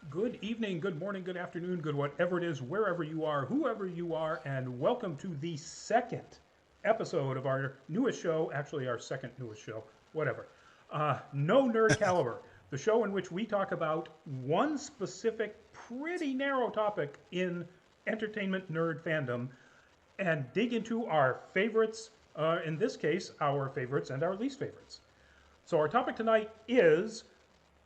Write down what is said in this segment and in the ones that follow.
Good evening, good morning, good afternoon, good whatever it is, wherever you are, whoever you are, and welcome to the second episode of our newest show, actually our second newest show, whatever. No Nerd Caliber, the show in which we talk about one specific, pretty narrow topic in entertainment nerd fandom and dig into our favorites, in this case, our favorites and our least favorites. So our topic tonight is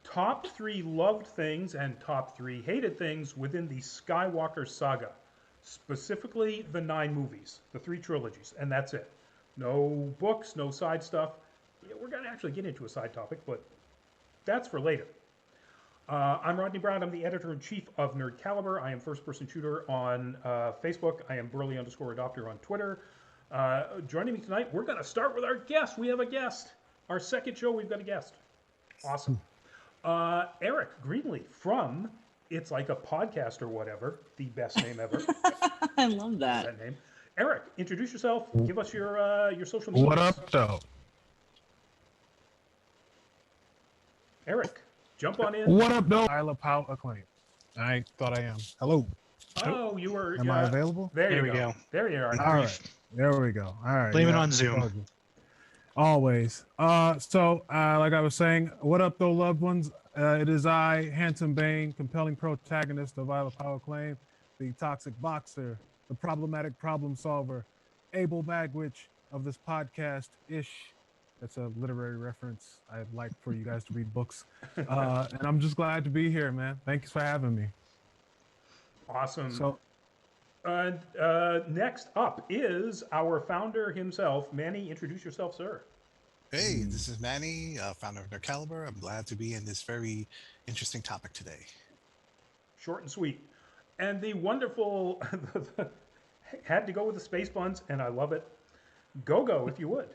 top three loved things and top three hated things within the Skywalker Saga, specifically the 9 movies, the 3 trilogies, and that's it. No books, no side stuff. Yeah, we're going to actually get into a side topic, but that's for later. I'm Rodney Brown. I'm the editor-in-chief of Nerd Caliber. I am First Person Shooter on Facebook. I am Burley_Adopter on Twitter. Joining me tonight, we're going to start with our guest. We have a guest. Our second show, we've got a guest. Awesome. Eric Greenlee from It's Like a Podcast or whatever, the best name ever. I love that name. Eric, introduce yourself. Give us your social media. What up, though? Eric, jump on in. What up, though? I love Power Acclaim. I thought I am. Hello. Oh, you were. Am I available? There we go. There you are. All right. There we go. All right. Blame it on Zoom. Always. Like I was saying, what up, though, loved ones? It is I, Handsome Bane, compelling protagonist of Isle of Power Claim, the toxic boxer, the problematic problem solver, Abel Magwitch of this podcast-ish. That's a literary reference. I'd like for you guys to read books. And I'm just glad to be here, man. Thanks for having me. Awesome. So, next up is our founder himself. Manny, introduce yourself, sir. Hey, this is Manny, founder of Nerd Caliber. I'm glad to be in this very interesting topic today. Short and sweet. And the wonderful, had to go with the space buns, and I love it. Go, if you would.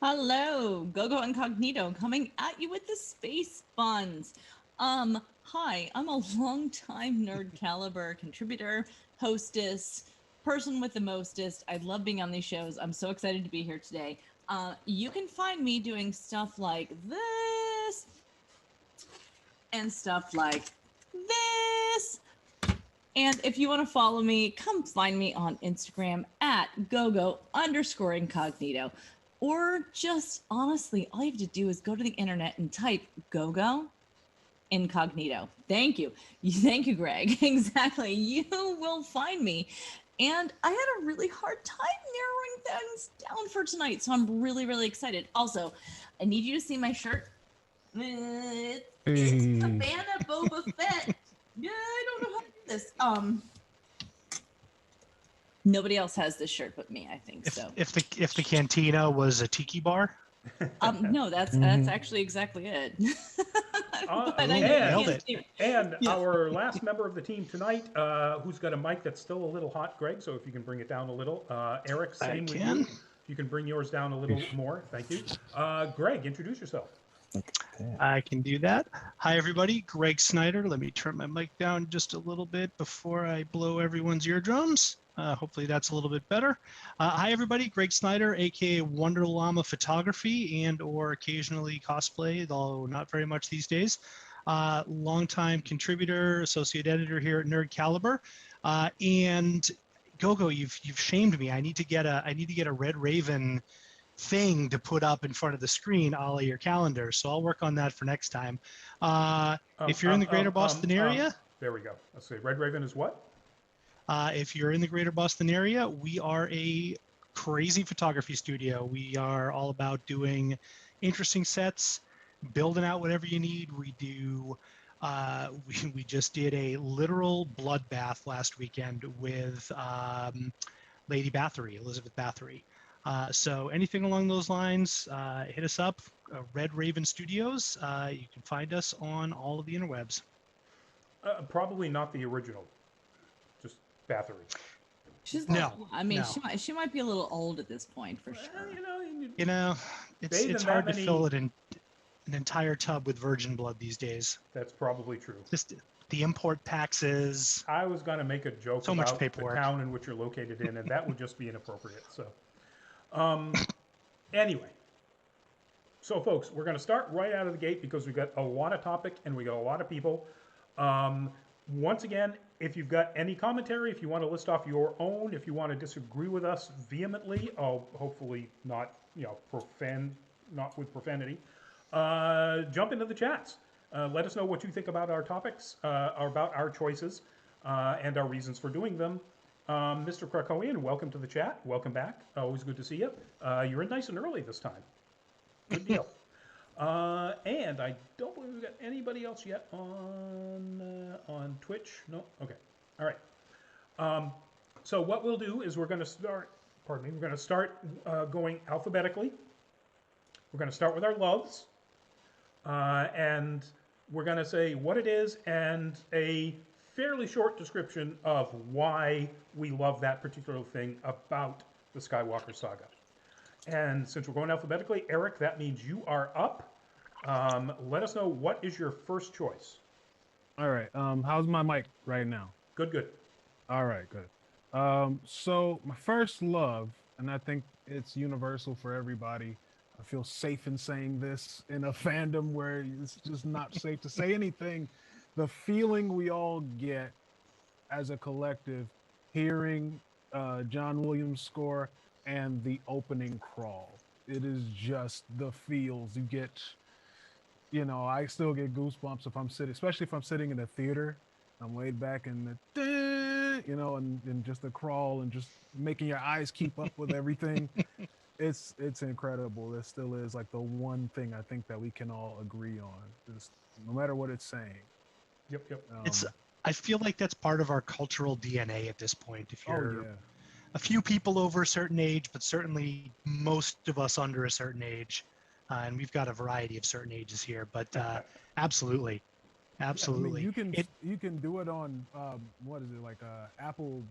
Hello, Gogo Incognito coming at you with the space buns. Hi, I'm a longtime Nerd Caliber contributor, hostess, person with the mostest. I love being on these shows. I'm so excited to be here today. You can find me doing stuff like this and stuff like this. And if you want to follow me, come find me on Instagram at gogo_incognito. Or just honestly, all you have to do is go to the internet and type Gogo Incognito. Thank you. Thank you, Greg. Exactly. You will find me. And I had a really hard time narrowing things down for tonight. So I'm really, really excited. Also, I need you to see my shirt. It's Cabana Boba Fett. Yeah, I don't know how to do this. Nobody else has this shirt but me, I think. If the cantina was a tiki bar. No, that's actually exactly it. Nailed it. And our last member of the team tonight, who's got a mic that's still a little hot, Greg. So if you can bring it down a little, Eric, same with you. You can bring yours down a little more. Thank you. Greg, introduce yourself. I can do that. Hi, everybody. Greg Snyder. Let me turn my mic down just a little bit before I blow everyone's eardrums. Hopefully that's a little bit better. Hi, everybody. Greg Snyder, aka Wonder Llama Photography and or occasionally cosplay, though not very much these days. Longtime contributor, associate editor here at Nerd Caliber. And Gogo, you've shamed me. I need to get a Red Raven thing to put up in front of the screen, a la your calendar. So I'll work on that for next time. If you're in the greater Boston area. There we go. Let's see. Red Raven is what? If you're in the greater Boston area, we are a crazy photography studio. We are all about doing interesting sets, building out whatever you need. We do. We just did a literal bloodbath last weekend with Lady Bathory, Elizabeth Bathory. So anything along those lines, hit us up. Red Raven Studios. You can find us on all of the interwebs. Probably not the original. Bathory. She's not, I mean, no. She might be a little old at this point for sure. It's hard to fill it in an entire tub with virgin blood these days. That's probably true. Just the import taxes. I was going to make a joke so about much paperwork. The town in which you're located in, and that would just be inappropriate. So, anyway, so folks, we're going to start right out of the gate because we've got a lot of topic and we got a lot of people. Once again, if you've got any commentary, if you want to list off your own, if you want to disagree with us vehemently, hopefully not, not with profanity, jump into the chats. Let us know what you think about our topics, or about our choices, and our reasons for doing them. Mr. Krakowian, welcome to the chat. Welcome back. Always good to see you. You're in nice and early this time. Good deal. And I don't believe we've got anybody else yet on Twitch. No? Okay. All right. So what we'll do is we're going to start, going alphabetically. We're going to start with our loves. And we're going to say what it is and a fairly short description of why we love that particular thing about the Skywalker Saga. And since we're going alphabetically, Eric, that means you are up. Let us know, what is your first choice? All right. How's my mic right now? Good, good. All right, good. So my first love, and I think it's universal for everybody. I feel safe in saying this in a fandom where it's just not safe to say anything. The feeling we all get as a collective, hearing John Williams' score and the opening crawl. It is just the feels you get. You know, I still get goosebumps if I'm sitting, especially if I'm sitting in a theater. I'm laid back and and just the crawl and just making your eyes keep up with everything. It's incredible. It still is like the one thing I think that we can all agree on, just no matter what it's saying. Yep. I feel like that's part of our cultural DNA at this point. If you're yeah. a few people over a certain age, but certainly most of us under a certain age, and we've got a variety of certain ages here. But absolutely. I mean, you can do it on what is it, like Apple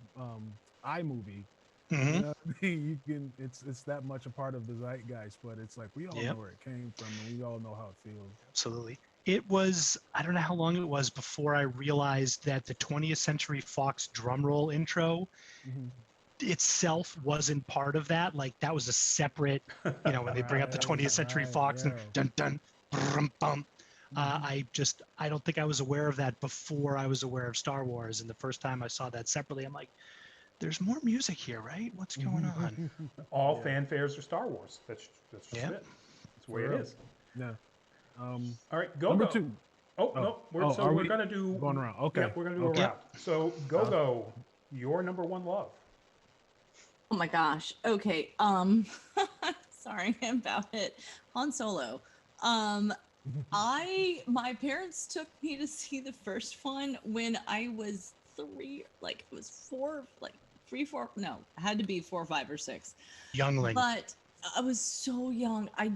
iMovie. Mm-hmm. You know, you can. It's that much a part of the zeitgeist, but it's like we all know where it came from, and we all know how it feels. Absolutely. It was, I don't know how long it was before I realized that the 20th Century Fox drum roll intro itself wasn't part of that. Like that was a separate, when they bring up the 20th Century Fox and dun dun brum bum. I don't think I was aware of that before I was aware of Star Wars. And the first time I saw that separately, I'm like, there's more music here, right? What's going on? All fanfares are Star Wars. That's just it. That's the way it is. Yeah. All right, go. Number 2. No. We're going to do going around. Okay. Yeah, we're going to do a round. So go. Your number one love. Oh my gosh. Okay. Sorry about it. Han Solo. My parents took me to see the first one when I was 3, like it was 4, like 3, 4. No, it had to be 4, 5, or 6. Youngling. But I was so young. I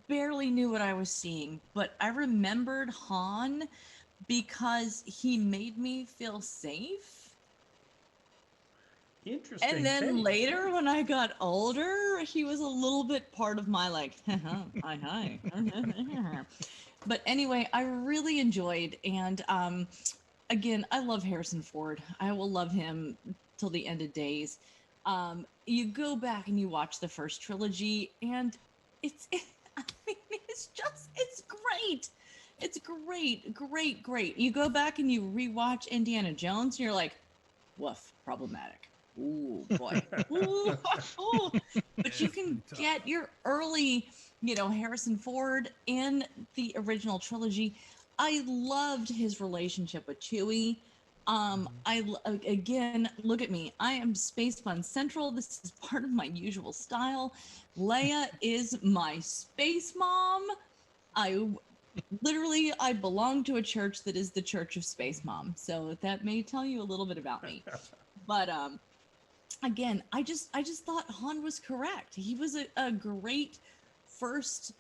barely knew what I was seeing, but I remembered Han because he made me feel safe. Interesting. And then later, when I got older, he was a little bit part of my like, hi. But anyway, I really enjoyed, and again, I love Harrison Ford. I will love him till the end of days. You go back and you watch the first trilogy, and it's great. It's great. You go back and you rewatch Indiana Jones, and you're like, woof, problematic. Ooh, boy. Ooh. But you can get your early, Harrison Ford in the original trilogy. I loved his relationship with Chewie. Again, look at me. I am Space Fun Central. This is part of my usual style. Leia is my space mom. I belong to a church that is the Church of Space Mom. So that may tell you a little bit about me. But again, I just thought Han was correct. He was a great first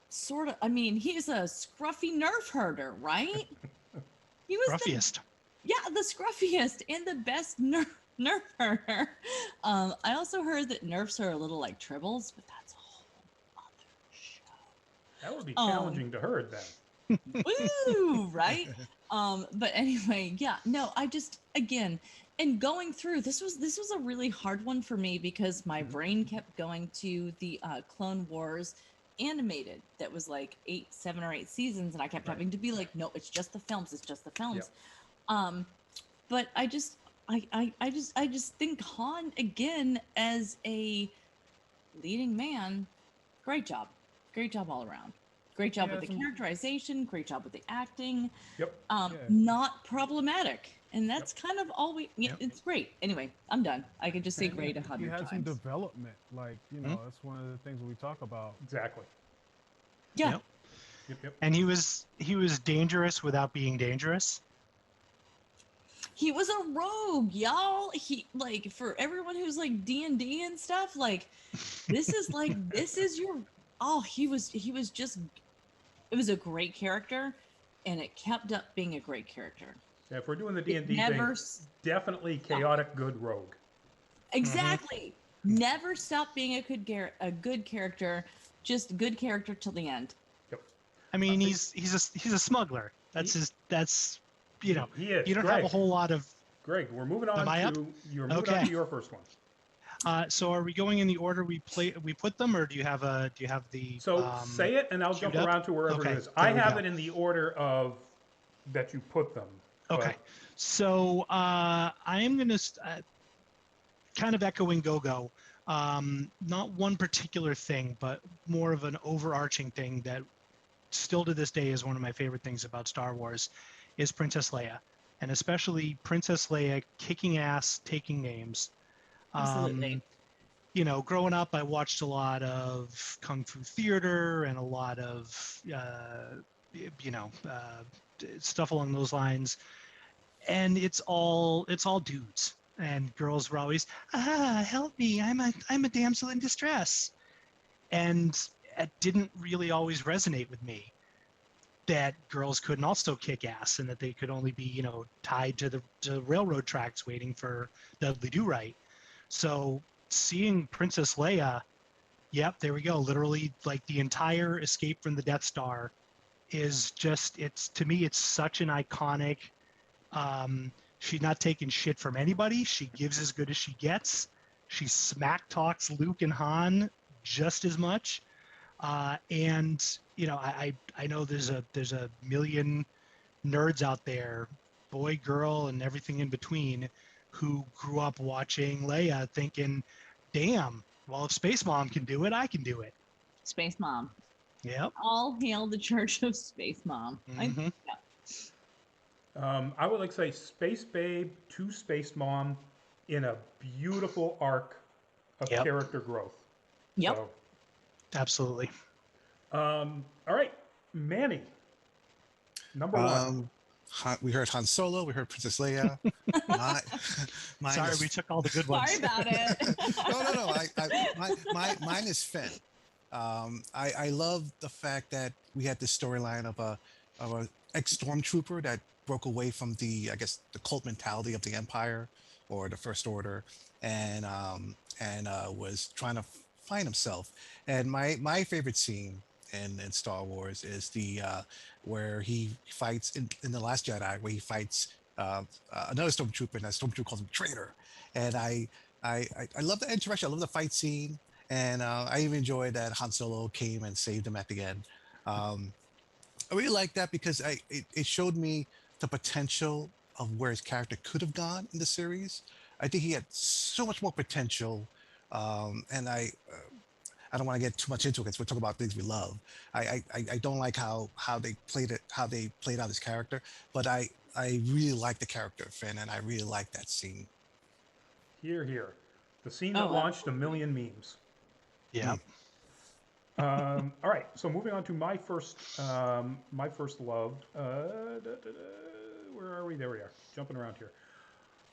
sort of, he's a scruffy nerf herder, right? He was Scruffiest. the scruffiest and the best nerf herder. I also heard that nerfs are a little like tribbles, but that's a whole other show. That would be challenging to herd then. Woo, right? But anyway, I just, again, and going through, this was a really hard one for me because my brain kept going to the Clone Wars animated that was like 7 or 8 seasons, and I kept Right. having to be like, no, it's just the films, it's just the films. Yep. But I just think Han again as a leading man, great job all around. Great job Yeah, with the characterization, great job with the acting. Yep. Yeah. Not problematic, and that's kind of all we. Yeah, Yep. it's great. Anyway, I'm done. I could just say And great he 100 had some times. development, like that's one of the things we talk about. Exactly. Yeah. Yep. Yep. And he was dangerous without being dangerous. He was a rogue, y'all. He like for everyone who's like D&D and stuff, like this is your he was just it was a great character, and it kept up being a great character. Yeah, if we're doing the D&D never thing, definitely chaotic good rogue. Exactly. Never stopped being a good character, just good character till the end. Yep. I mean, he's a smuggler. That's He is. you don't Greg, have a whole lot of. Greg, we're moving on Am I up? you're moving on Okay. to your first one. So are we going in the order we put them, or do you have the? So say it, and I'll jump queued up? around to wherever Okay, it is. there I we have go. it in the order of that you put them. Okay. but- So I am going to kind of echoing Go-Go. Not one particular thing, but more of an overarching thing that still to this day is one of my favorite things about Star Wars is Princess Leia, and especially Princess Leia kicking ass, taking names. Absolutely. Growing up, I watched a lot of Kung Fu theater and a lot of, stuff along those lines. And it's all dudes, and girls were always, help me, I'm a damsel in distress. And it didn't really always resonate with me that girls couldn't also kick ass, and that they could only be, tied to the railroad tracks waiting for Dudley Do-Right. So seeing Princess Leia, yep, there we go. Literally, like the entire escape from the Death Star is just, to me, it's such an iconic. She's not taking shit from anybody. She gives as good as she gets. She smack talks Luke and Han just as much. And I know there's a million nerds out there, boy, girl, and everything in between, who grew up watching Leia thinking, damn, well, if Space Mom can do it, I can do it. Space Mom. Yep. All hail the Church of Space Mom. Mm-hmm. I would like to say Space Babe to Space Mom in a beautiful arc of Yep. character growth. Yep. So, Absolutely. all right, Manny, number one. We heard Han Solo. We heard Princess Leia. Mine Sorry, is, we took all the good ones. Sorry about it. no. Mine is Finn. I love the fact that we had this storyline of a ex-stormtrooper that broke away from the cult mentality of the Empire or the First Order, and was trying to find himself. And my favorite scene in Star Wars is the where he fights in the Last Jedi, where he fights another stormtrooper, and that stormtrooper calls him traitor. And I love the interaction. I love the fight scene, and I even enjoyed that Han Solo came and saved him at the end. I really like that because it showed me the potential of where his character could have gone in the series. I think he had so much more potential, and I don't want to get too much into it because we're talking about things we love. I don't like how they played out his character, but I really like the character of Finn, and I really like that scene. Here. The scene that launched a million memes. Yeah. All right, so moving on to my first love. Where are we? There we are. Jumping around here.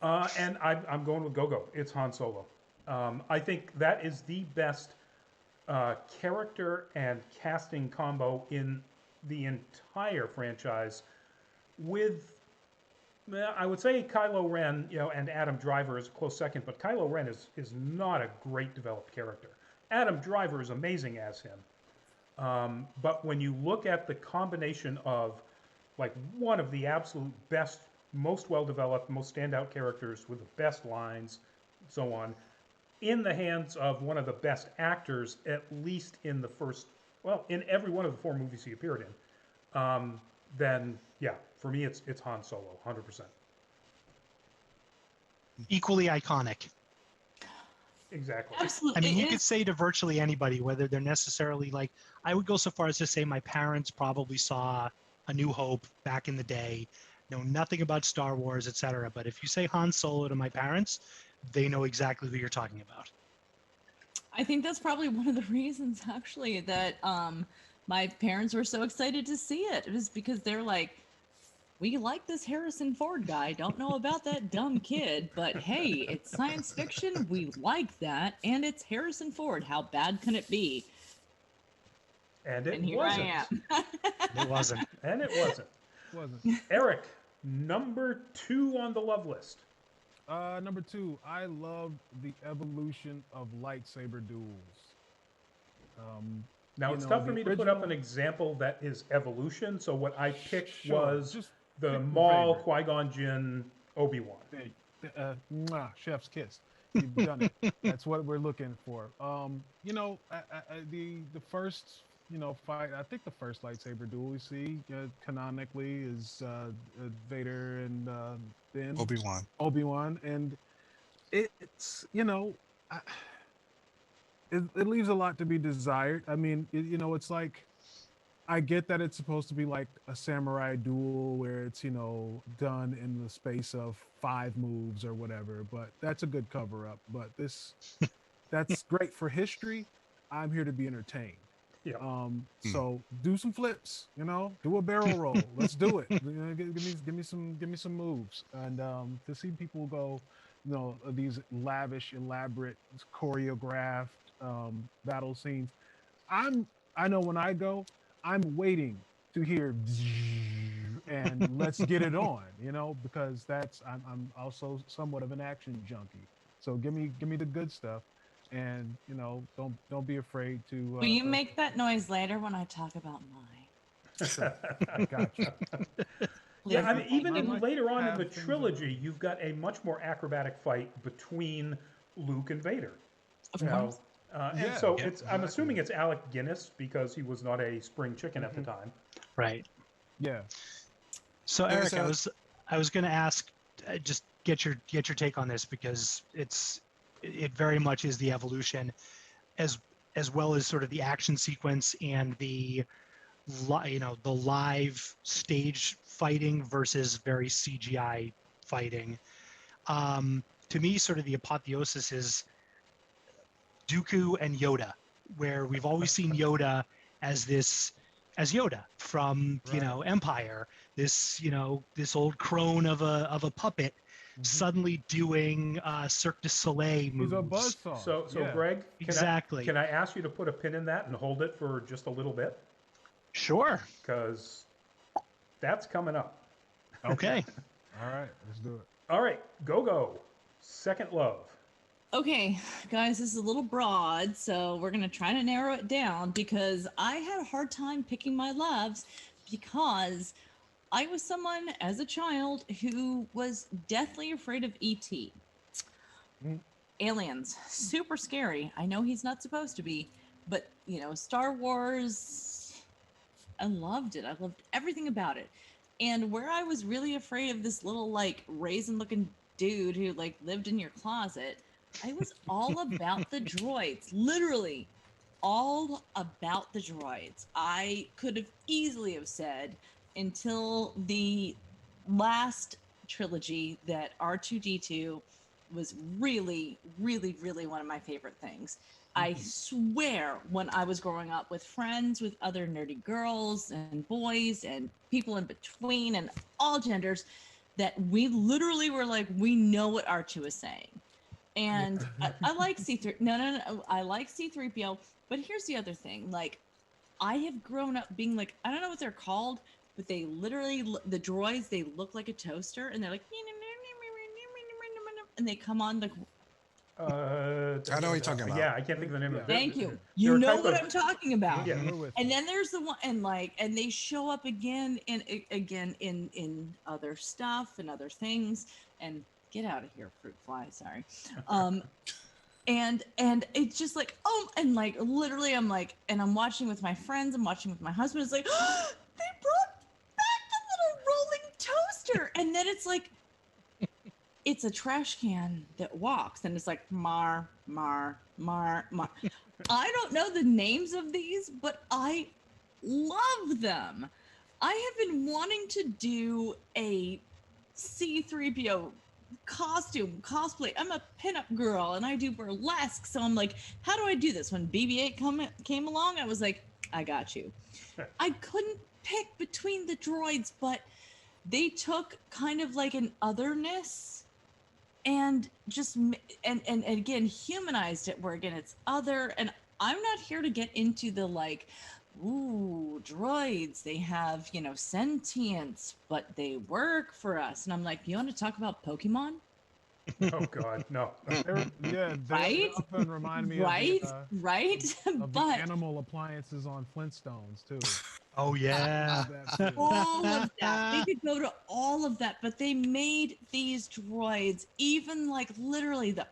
And I'm going with Go-Go. It's Han Solo. I think that is the best character and casting combo in the entire franchise. With, I would say Kylo Ren, and Adam Driver is a close second, but Kylo Ren is not a great developed character. Adam Driver is amazing as him. But when you look at the combination of like one of the absolute best, most well-developed, most standout characters with the best lines, so on, in the hands of one of the best actors, at least in the first well, in every one of the 4 movies he appeared in, then yeah, for me it's Han Solo, 100%. Equally iconic. Exactly. Absolutely. I mean, It you could is- say to virtually anybody, whether they're necessarily like, I would go so far as to say my parents probably saw A New Hope back in the day, know nothing about Star Wars, etc. But if you say Han Solo to my parents, they know exactly who you're talking about. I think that's probably one of the reasons actually that my parents were so excited to see it. It was because they're like, we like this Harrison Ford guy. Don't know about that dumb kid, but hey, it's science fiction. We like that, and it's Harrison Ford. How bad can it be? And it And here wasn't. I am. It wasn't. And it wasn't. Wasn't. Eric, number 2 on the love list. Number 2, I love the evolution of lightsaber duels. Now, You it's know, tough for the me to put up original- an example that is evolution, so what I picked Sure, was just the pick your Maul, favorite. Qui-Gon Jinn, Obi-Wan. Mwah, chef's kiss. You've done it. That's what we're looking for. You know, the first, you know, fight. I think the first lightsaber duel we see canonically is Vader and Ben Obi-Wan. Obi-Wan, and it's, you know, it leaves a lot to be desired. I mean, you know, it's like, I get that it's supposed to be like a samurai duel where it's, you know, done in the space of 5 moves or whatever, but that's a good cover up. But that's great for history. I'm here to be entertained. Yeah. So do some flips, you know, do a barrel roll. Let's do it. You know, give me some moves. And to see people go, you know, these lavish, elaborate, choreographed battle scenes. I know when I go, I'm waiting to hear and let's get it on, you know, because I'm also somewhat of an action junkie. So give me the good stuff, and you know, don't be afraid to. Will you make that noise later when I talk about mine? Sure. I got you. Yeah, I mean, Please. even I might later on in have the things trilogy, you've got a much more acrobatic fight between Luke and Vader. Of You know, course. and Yeah, so yeah, I'm exactly. assuming it's Alec Guinness because he was not a spring chicken at the time. Right. Yeah. So There's Eric, a- I was going to ask, just get your take on this, because it very much is the evolution, as well as sort of the action sequence and the the live stage fighting versus very CGI fighting. To me, sort of the apotheosis is Dooku and Yoda, where we've always seen Yoda as Yoda from Right. Empire, this this old crone of a puppet, suddenly doing Cirque du Soleil moves. He's a buzzsaw. So yeah. Greg, Exactly. can I ask you to put a pin in that and hold it for just a little bit? Sure. Because that's coming up. Okay. All right, let's do it. All right, go. Second love. Okay, guys, this is a little broad, so we're going to try to narrow it down because I had a hard time picking my loves because I was someone as a child who was deathly afraid of E.T. Mm. Aliens, super scary. I know he's not supposed to be, but Star Wars, I loved it. I loved everything about it. And where I was really afraid of this little like raisin looking dude who like lived in your closet, I was all about the droids, literally all about the droids. I could have easily have said until the last trilogy that R2D2 was really, really, really one of my favorite things. I swear when I was growing up with friends, with other nerdy girls and boys and people in between and all genders, that we literally were like, we know what R2 is saying. And I like C3. No. I like C3PO. But here's the other thing. Like, I have grown up being like, I don't know what they're called, but they literally, the droids, they look like a toaster. And they're like, and they come on like, I know what you're talking about. Yeah, I can't think of the name of it. thank you. They're You a know type what of- I'm talking about. Yeah. We're with And you. then there's the one, and they show up again in other stuff and other things. And get out of here, fruit fly. Sorry. and it's just like, oh, and like literally I'm like, and I'm watching with my friends, I'm watching with my husband. It's like, oh, they brought back the little rolling toaster, and then it's like, it's a trash can that walks, and it's like mar mar mar mar. I don't know the names of these, but I love them. I have been wanting to do a C-3PO costume cosplay. I'm a pinup girl and I do burlesque, so I'm like, how do I do this? When BB-8 came along, I was like, I got you. I couldn't pick between the droids, but they took kind of like an otherness and just and again humanized it, where again it's other. And I'm not here to get into the like, ooh, droids, they have, you know, sentience, but they work for us. And I'm like, you want to talk about Pokemon? Oh God, no. They Right? often remind me Right? of Right? the But animal appliances on Flintstones too. Oh yeah. That too. all of that. We could go to all of that, but they made these droids, even like literally the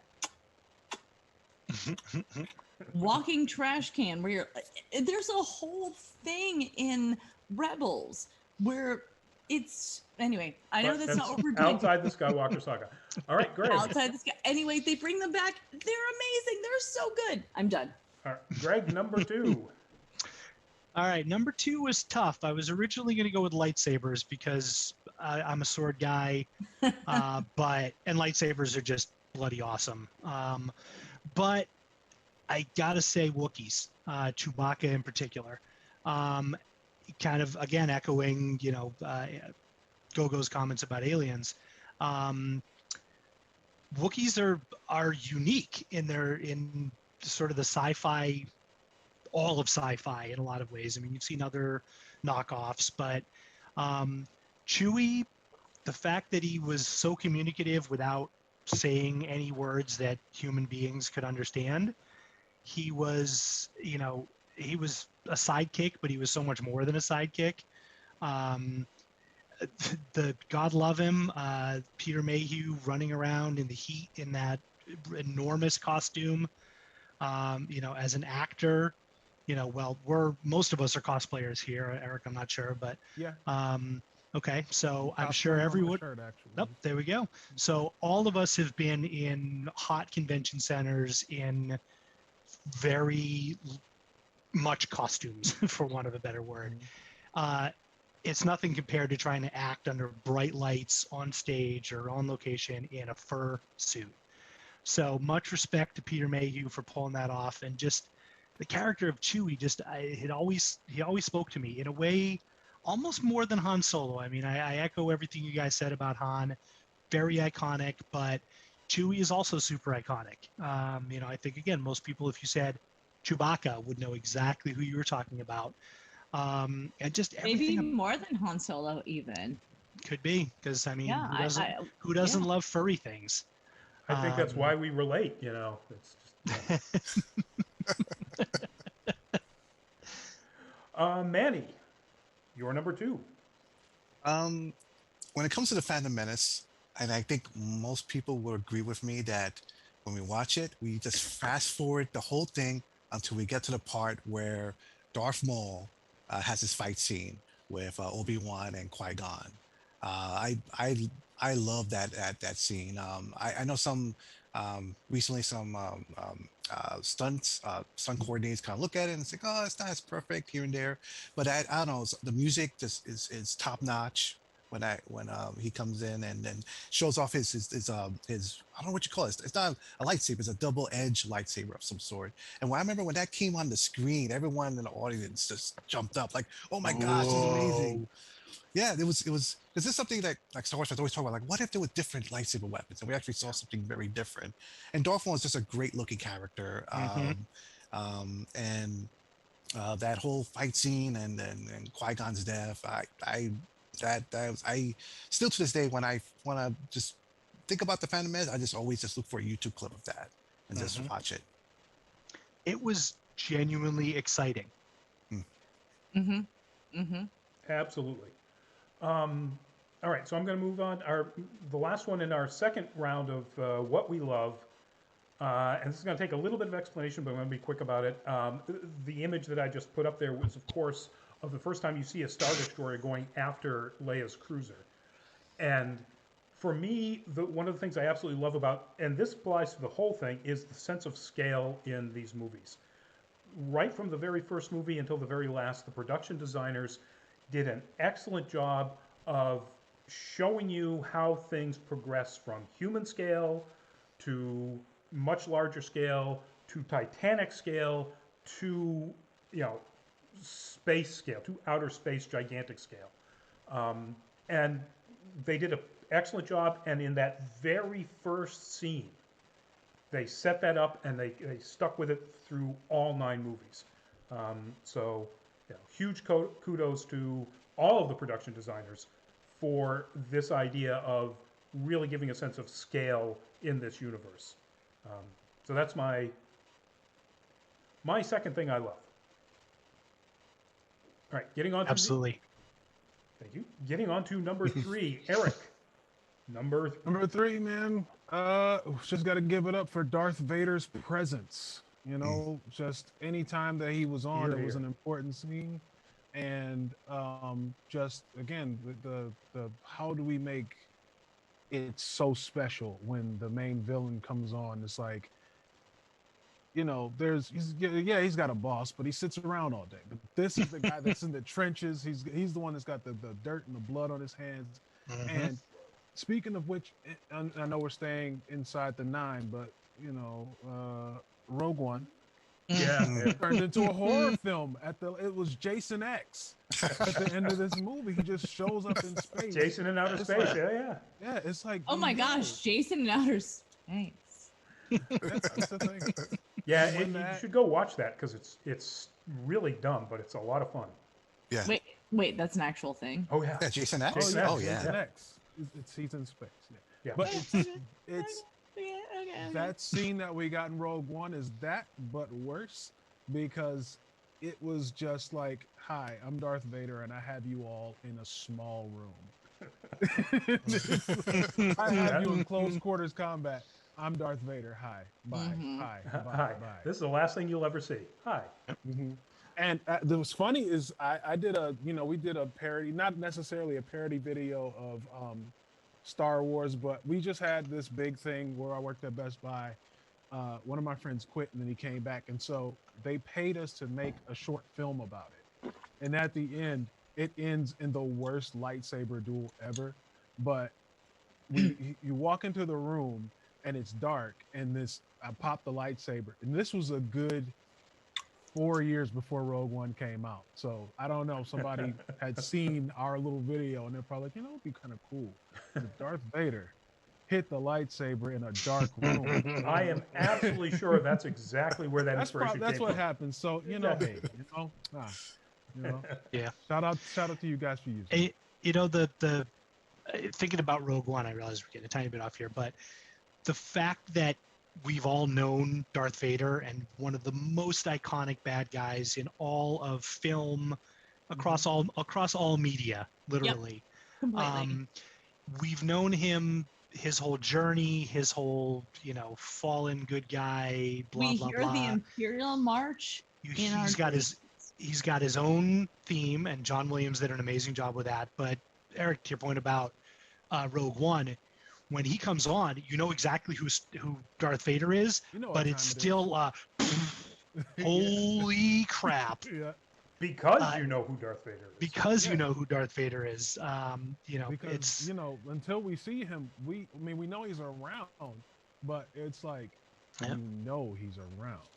walking trash can, where you're, there's a whole thing in Rebels where it's, anyway, I know that's not what we're doing. Outside the Skywalker Saga. All right, Greg. Outside the sky. Anyway, they bring them back. They're amazing. They're so good. I'm done. All right, Greg, number 2. All right, number 2 was tough. I was originally going to go with lightsabers because I'm a sword guy, and lightsabers are just bloody awesome. But I gotta say Wookiees, Chewbacca in particular. Kind of again echoing, you know, Gogo's comments about aliens. Wookiees are unique in sort of the sci-fi, all of sci-fi in a lot of ways. I mean, you've seen other knockoffs, but Chewie, the fact that he was so communicative without saying any words that human beings could understand, he was, you know, he was a sidekick, but he was so much more than a sidekick. The God love him, Peter Mayhew running around in the heat in that enormous costume, you know, as an actor, you know, well, most of us are cosplayers here, Eric, I'm not sure, but Yeah. okay, so I'm Cosplaying sure on my everyone. shirt, actually. Nope, there we go. So all of us have been in hot convention centers in very much costumes, for want of a better word. It's nothing compared to trying to act under bright lights on stage or on location in a fur suit. So much respect to Peter Mayhew for pulling that off, and just the character of Chewie. He always spoke to me in a way almost more than Han Solo. I mean, I echo everything you guys said about Han. Very iconic, but Chewie is also super iconic. You know, I think again, most people, if you said Chewbacca, would know exactly who you were talking about. And just everything. Maybe more than Han Solo, even. Could be, because I mean, Yeah, who doesn't love furry things? I think that's why we relate, you know. It's just, Manny, you're number 2. When it comes to the Phantom Menace, and I think most people will agree with me that when we watch it, we just fast forward the whole thing until we get to the part where Darth Maul has his fight scene with Obi-Wan and Qui-Gon. I love that scene. I know some recently some stunt coordinators kind of look at it and say, oh, it's not as perfect here and there, but I don't know. The music just is top notch when he comes in and then shows off his I don't know what you call it. It's not a lightsaber. It's a double-edged lightsaber of some sort. And when I remember when that came on the screen, everyone in the audience just jumped up like, "Oh my gosh, this is amazing!" Yeah, it was. Is this something that like Star Wars fans always talk about? Like, what if there were different lightsaber weapons? And we actually saw something very different. And Darth Maul is just a great-looking character. And that whole fight scene and Qui-Gon's death, I still to this day when I want to just think about the Phantom Menace, I just always just look for a YouTube clip of that and just watch it. It was genuinely exciting. Absolutely. All right, so I'm going to move on. The last one in our second round of what we love And this is going to take a little bit of explanation, but I'm going to be quick about it. The image that I just put up there was, of course, of the first time you see a Star Destroyer going after Leia's cruiser. And for me, one of the things I absolutely love about, and this applies to the whole thing, is the sense of scale in these movies. Right from the very first movie until the very last, the production designers did an excellent job of showing you how things progress from human scale to much larger scale to Titanic scale to, space scale, to outer space gigantic scale. And they did an excellent job, and in that very first scene, they set that up and they stuck with it through all 9 movies. So huge kudos to all of the production designers for this idea of really giving a sense of scale in this universe. So that's my second thing I love. All right, getting on to Absolutely. thank you. Getting on to number 3, Eric. Number 3, man. Just got to give it up for Darth Vader's presence. Just any time that he was on, it was an important scene. And just again, the how do we make it so special when the main villain comes on? It's like, he's got a boss, but he sits around all day. But this is the guy that's in the trenches. He's the one that's got the dirt and the blood on his hands. Mm-hmm. And speaking of which, I know we're staying inside the 9, but Rogue One. Yeah. Turned into a horror film it was Jason X at the end of this movie. He just shows up in space. Jason in outer space. Yeah. Yeah, it's like, Oh my gosh, Jason in outer space. That's the thing. Yeah, you should go watch that because it's really dumb, but it's a lot of fun. Yeah. Wait, that's an actual thing. Oh yeah. Yeah, Jason X. Jason X. Oh yeah. Jason X. He's in space. Yeah. But it's Okay. that scene that we got in Rogue One is that, but worse, because it was just like, hi, I'm Darth Vader, and I have you all in a small room. I have you in close quarters combat. I'm Darth Vader. Hi. Bye. Mhm. Hi. Bye. Hi. Bye. This is the last thing you'll ever see. Hi. Mm-hmm. And what's funny is I did we did a parody, not necessarily a parody video of Star Wars, but we just had this big thing where I worked at Best Buy. One of my friends quit and then he came back. And so they paid us to make a short film about it. And at the end, it ends in the worst lightsaber duel ever. But you walk into the room and it's dark and I popped the lightsaber. And this was a good 4 years before Rogue One came out. So I don't know if somebody had seen our little video and they're probably like, it'd be kind of cool if Darth Vader hit the lightsaber in a dark room. I am absolutely sure that's exactly where that inspiration That's came what from. happens. So Yeah. Shout out to you guys for using it. The thinking about Rogue One, I realize we're getting a tiny bit off here, but the fact that we've all known Darth Vader and one of the most iconic bad guys in all of film, across all media, literally. Yep, completely. We've known him, his whole journey, his whole fallen good guy. Blah we blah hear blah. the Imperial March. He's got his own theme, and John Williams did an amazing job with that. But Eric, to your point about Rogue One. When he comes on, you know exactly who Darth Vader is, but it's still holy crap. Yeah. Because you know who Darth Vader is. Because you know who Darth Vader is. Because it's until we see him, we know he's around, but it's like he's around.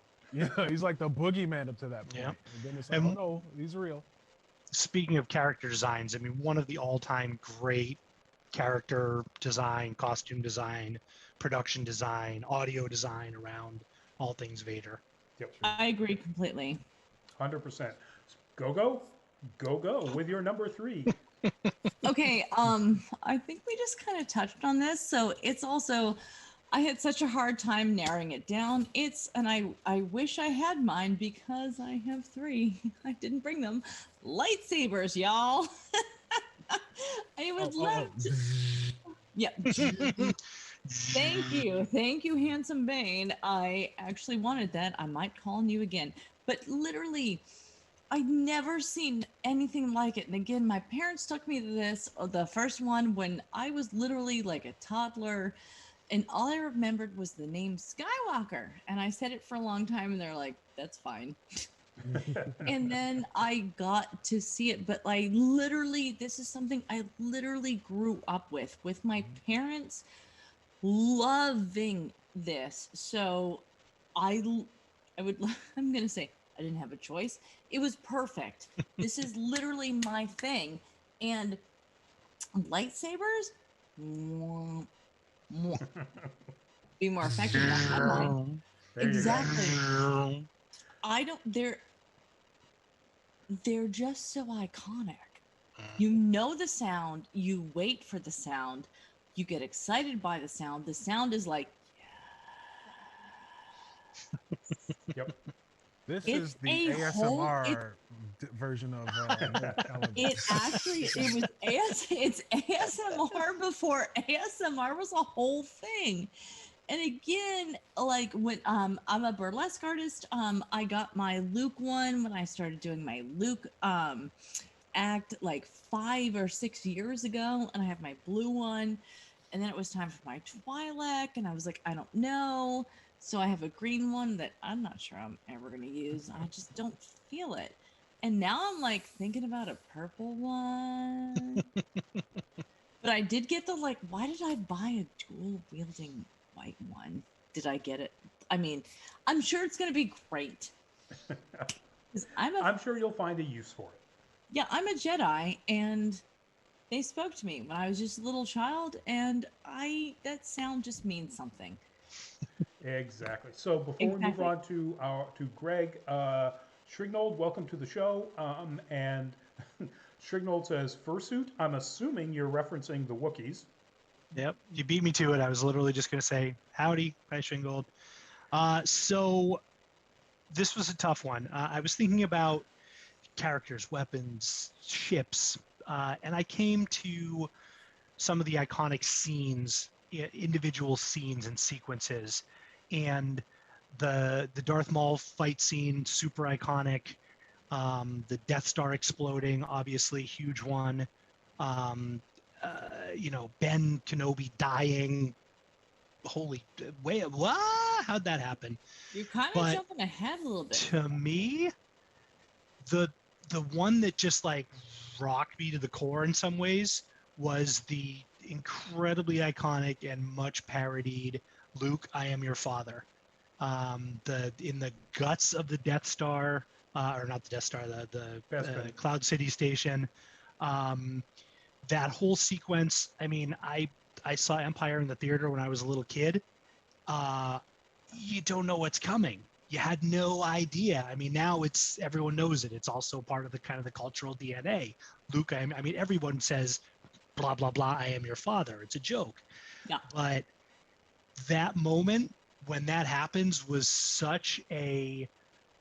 He's like the boogeyman up to that point. Yeah. And then it's like, oh no, he's real. Speaking of character designs, one of the all-time great character design, costume design, production design, audio design around all things Vader. Yep. I agree completely. 100%. Go with your number 3. Okay, I think we just kind of touched on this. So it's also, I had such a hard time narrowing it down. I wish I had mine because I have 3. I didn't bring them. Lightsabers, y'all. I would love to. Yeah. Thank you, handsome Bane. I actually wanted that. I might call on you again, but literally, I'd never seen anything like it. And again, my parents took me to this, the first one, when I was literally like a toddler, and all I remembered was the name Skywalker. And I said it for a long time, and they're like, "That's fine." And then I got to see it, but I literally, this is something I literally grew up with my parents loving this. So I would, I'm going to say I didn't have a choice. It was perfect. This is literally my thing. And lightsabers, mwah, mwah, be more effective than I had mine. There you go. Exactly. I don't, they're just so iconic. You know the sound, you wait for the sound, you get excited by the sound. The sound is like, Yep. This It's is the a whole- ASMR version of television. it's ASMR before ASMR was a whole thing. And again, like when I'm a burlesque artist, I got my Luke one when I started doing my Luke act like 5 or 6 years ago, and I have my blue one, and then it was time for my Twi'lek, and I was like, I don't know, so I have a green one that I'm not sure I'm ever going to use. I just don't feel it. And now I'm like thinking about a purple one. But I did get the, like, why did I buy a dual wielding white one? Did I get it? I mean, I'm sure it's going to be great. 'Cause I'm sure you'll find a use for it. yeah, I'm a Jedi, and they spoke to me when I was just a little child, and that sound just means something. Exactly. So before we move on to Greg, Shrignold, welcome to the show. And Shrignold says, fursuit. I'm assuming you're referencing the Wookiees. Yep, you beat me to it. I was literally just going to say, howdy, hi Shingold. So this was a tough one. I was thinking about characters, weapons, ships, and I came to some of the iconic scenes, individual scenes and sequences, and the Darth Maul fight scene, super iconic. The Death Star exploding, obviously huge one. Ben Kenobi dying. Holy, wait, what? How'd that happen? You're kind of jumping ahead a little bit. To me, the one that just like rocked me to the core in some ways was the incredibly iconic and much parodied Luke, I am your father. In the guts of the Death Star, or not the Death Star, the Cloud City Station. That whole sequence. I mean, I saw Empire in the theater when I was a little kid. You don't know what's coming. You had no idea. I mean, now everyone knows it. It's also part of the kind of the cultural DNA. Luke, I mean, everyone says, blah, blah, blah, I am your father. It's a joke. Yeah. But that moment when that happens was such a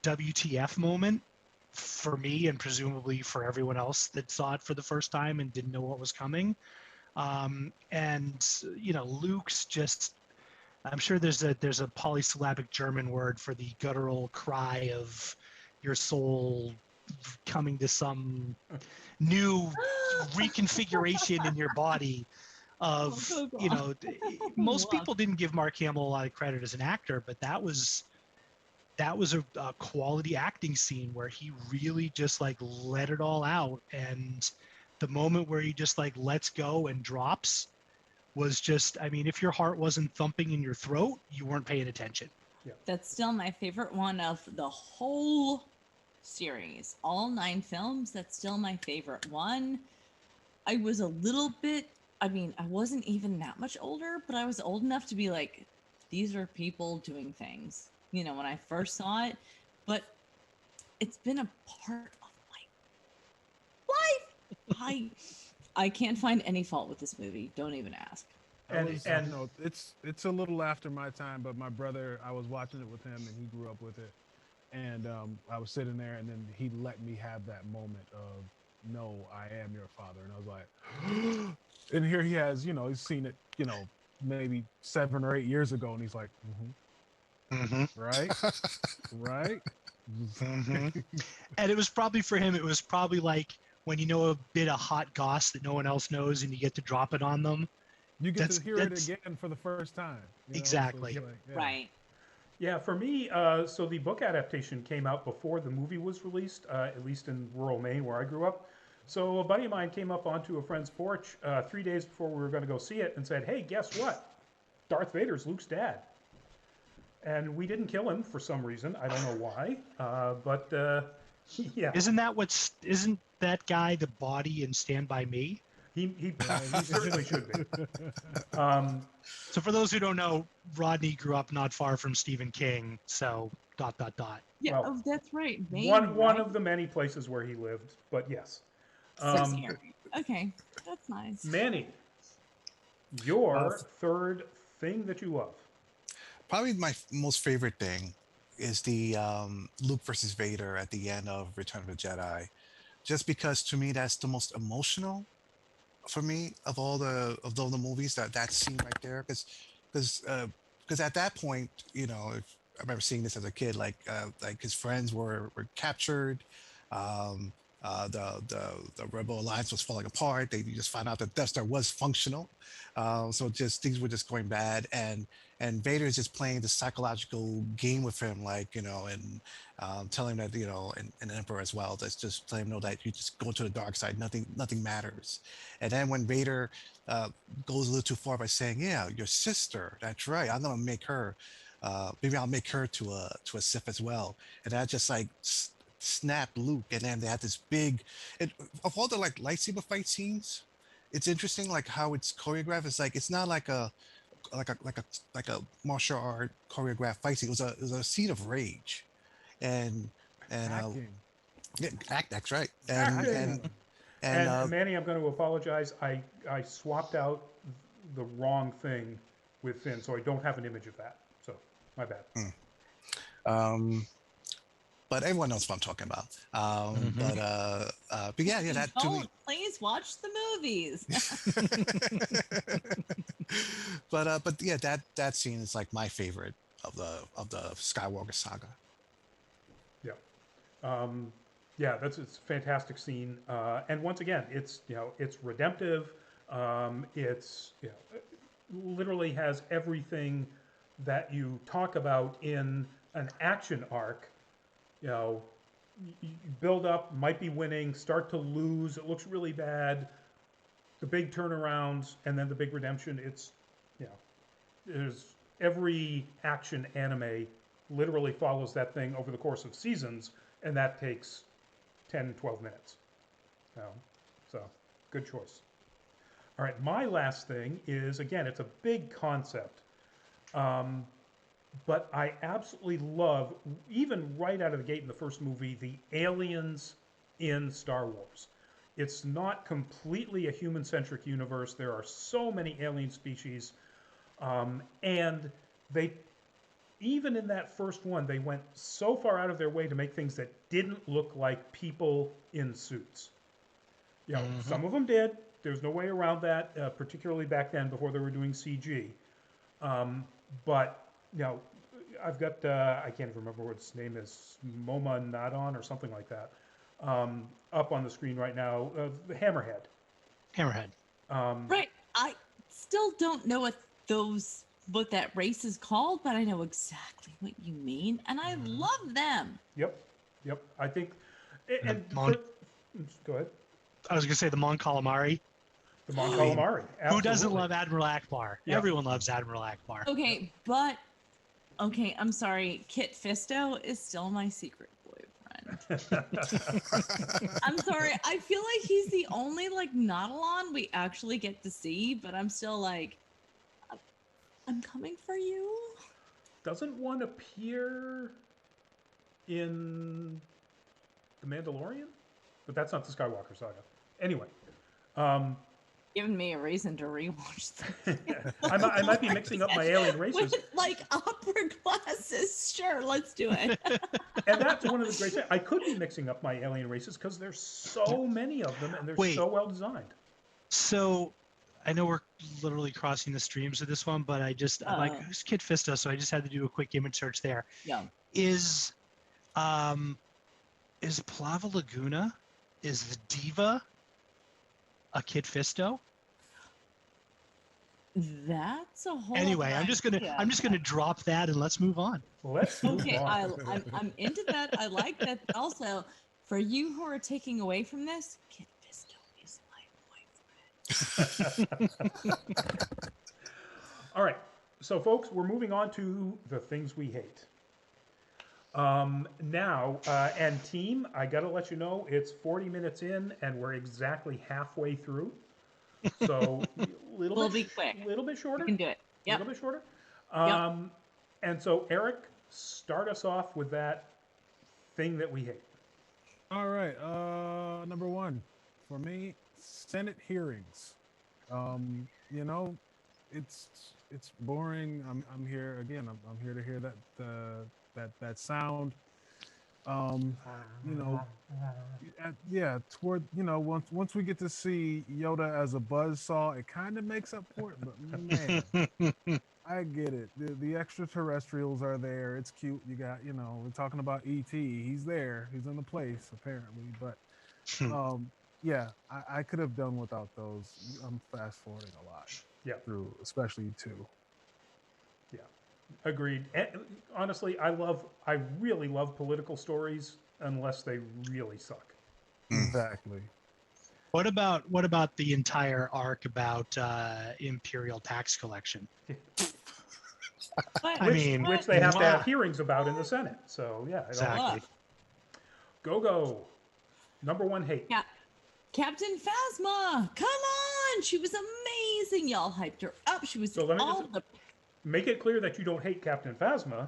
WTF moment for me, and presumably for everyone else that saw it for the first time and didn't know what was coming. Luke's just, I'm sure there's a polysyllabic German word for the guttural cry of your soul coming to some new reconfiguration in your body of, most people didn't give Mark Hamill a lot of credit as an actor, but that was a quality acting scene where he really just like let it all out. And the moment where he just like lets go and drops was just, I mean, if your heart wasn't thumping in your throat, you weren't paying attention. Yeah. That's still my favorite one of the whole series. All 9 films, that's still my favorite one. I was a little bit, I mean, I wasn't even that much older, but I was old enough to be like, these are people doing things, when I first saw it. But it's been a part of my life. I can't find any fault with this movie. Don't even ask. It's a little after my time, but my brother, I was watching it with him, and he grew up with it. And I was sitting there, and then he let me have that moment of, no, I am your father. And I was like, and here he has, he's seen it, maybe 7 or 8 years ago, and he's like, right, right. And it was probably for him. It was probably like when you know a bit of hot goss that no one else knows, and you get to drop it on them. You get to hear it again for the first time. Exactly. So it's like, yeah. Right. Yeah, for me, so the book adaptation came out before the movie was released, at least in rural Maine where I grew up. So a buddy of mine came up onto a friend's porch 3 days before we were going to go see it and said, "Hey, guess what? Darth Vader's Luke's dad." And we didn't kill him for some reason. I don't know why, but yeah. Isn't that guy the body in Stand By Me? He certainly should be. So for those who don't know, Rodney grew up not far from Stephen King. So ... Yeah, Well, that's right. Maine, one right? of the many places where he lived, but yes. So scary. Okay, that's nice. Manny, your third thing that you love. Probably my most favorite thing is the Luke versus Vader at the end of Return of the Jedi, just because to me that's the most emotional for me of all the movies. That scene right there, because at that point, I remember seeing this as a kid, like his friends were captured. Um, the Rebel Alliance was falling apart. They just found out that Death Star was functional. So just things were just going bad, and Vader is just playing the psychological game with him, like and telling him that and Emperor as well. That's just letting him know that you just go to the dark side. Nothing matters. And then when Vader goes a little too far by saying, "Yeah, your sister. That's right. I'm gonna make her. Maybe I'll make her to a Sith as well." And that just like snapped Luke, and then they had this big. Of all the like lightsaber fight scenes, it's interesting like how it's choreographed. It's like it's not like a martial art choreographed fight scene. It was a scene of rage, and yeah, that's right. And Manny, I'm going to apologize. I swapped out the wrong thing with Finn, so I don't have an image of that. So my bad. But everyone knows what I'm talking about. But yeah, that to me. Please watch the movies. But yeah, that scene is like my favorite of the Skywalker Saga. Yeah, it's a fantastic scene, and once again, it's redemptive. It's literally has everything that you talk about in an action arc. You build up, might be winning, start to lose, it looks really bad, the big turnarounds, and then the big redemption. It's, there's every action anime literally follows that thing over the course of seasons, and that takes 10, 12 minutes. So, good choice. All right, my last thing is, again, it's a big concept. But I absolutely love, even right out of the gate in the first movie, the aliens in Star Wars. It's not completely a human-centric universe. There are so many alien species. And they, even in that first one, they went so far out of their way to make things that didn't look like people in suits. Some of them did. There's no way around that, particularly back then before they were doing CG. But I've got, I can't even remember what its name is, Moma Nadon or something like that, up on the screen right now, the Hammerhead. Right. I still don't know what that race is called, but I know exactly what you mean, and I love them. Yep. I think, go ahead. I was going to say the Mon Calamari. The Mon Calamari. Absolutely. Who doesn't love Admiral Akbar? Yep. Everyone loves Admiral Akbar. Okay, I'm sorry. Kit Fisto is still my secret boyfriend. I'm sorry. I feel like he's the only Nautilon we actually get to see, but I'm still like, I'm coming for you. Doesn't one appear in The Mandalorian? But that's not the Skywalker Saga. Anyway. Giving me a reason to rewatch them. I might be mixing up my alien races. With opera glasses. Sure, let's do it. And that's one of the great things. I could be mixing up my alien races because there's so many of them and they're so well designed. So I know we're literally crossing the streams with this one, but I'm like, who's Kid Fisto? So I just had to do a quick image search there. Yeah. Is Plava Laguna, is the diva a Kid Fisto? That's a whole. Anyway, I'm just gonna drop that and let's move on. Let's move Okay, on. I'm into that. I like that. Also, for you who are taking away from this, Kid Fisto is my boyfriend. All right. So, folks, we're moving on to the things we hate. Now, and team, I got to let you know, it's 40 minutes in, and we're exactly halfway through. So, We'll be quick. A little bit shorter. We can do it. A Yep. little bit shorter. Yep. And so, Eric, start us off with that thing that we hate. All right. Number one for me, Senate hearings. You know, it's boring. I'm here again. I'm here to hear that sound. You know, toward once we get to see Yoda as a buzzsaw, it kind of makes up for it. But man, I get it. The extraterrestrials are there. It's cute. You got, we're talking about E.T. He's there. He's in the place apparently. But yeah, I could have done without those. I'm fast forwarding a lot. Yeah. Through especially 2. Yeah, agreed. And honestly, I really love political stories unless they really suck. Exactly. What about the entire arc about Imperial tax collection? Which they have to have hearings about in the Senate. So yeah, exactly. Go. Number one hate. Yeah. Captain Phasma, come on! She was amazing. Y'all hyped her up. She was So let me make it clear that you don't hate Captain Phasma.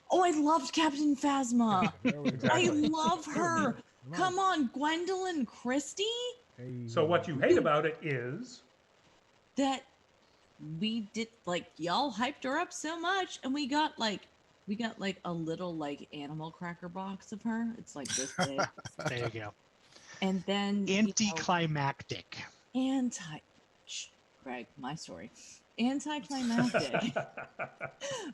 Oh, I loved Captain Phasma. Exactly. I love her. Come on, Gwendolyn Christie. So what you hate about it is that we did, like, y'all hyped her up so much, and we got like a little like animal cracker box of her. It's like this big. There you go. And then anticlimactic. Greg, my story. Anticlimactic.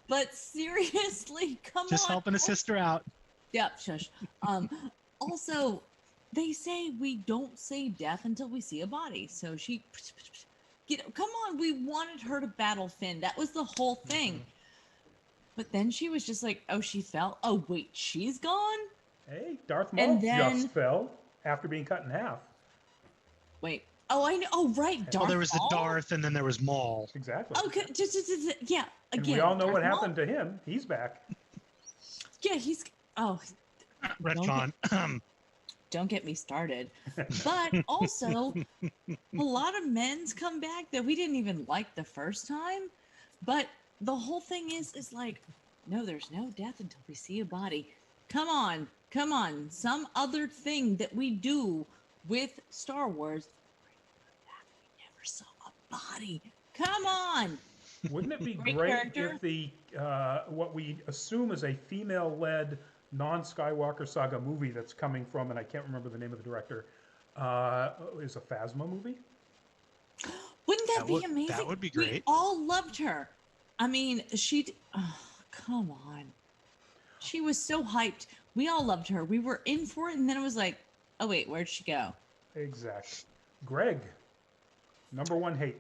But seriously, come on. Just helping a sister out. Yep, shush. Also, they say we don't say death until we see a body. So she, come on, we wanted her to battle Finn. That was the whole thing. But then she was just like, oh, she fell. Oh, wait, she's gone? Hey, Darth Maul just fell after being cut in half. Wait. Oh, I know. Oh, right. Darth Well, there was Maul? the Darth, and then there was Maul. Exactly. Okay, yeah. Again, and we all know Darth what Maul? happened to him. He's back. Yeah, he's. Oh. Retcon. Don't get me started. But also, a lot of men's come back that we didn't even like the first time. But the whole thing is like, no, there's no death until we see a body. Come on. Some other thing that we do with Star Wars. We never saw a body. Come on. Wouldn't it be great if the what we assume is a female-led non-Skywalker Saga movie that's coming from, and I can't remember the name of the director, is a Phasma movie? Wouldn't that be amazing? That would be great. We all loved her. I mean, come on. She was so hyped. We all loved her. We were in for it, and then it was like, oh, wait, where'd she go? Exactly. Greg, number one hate.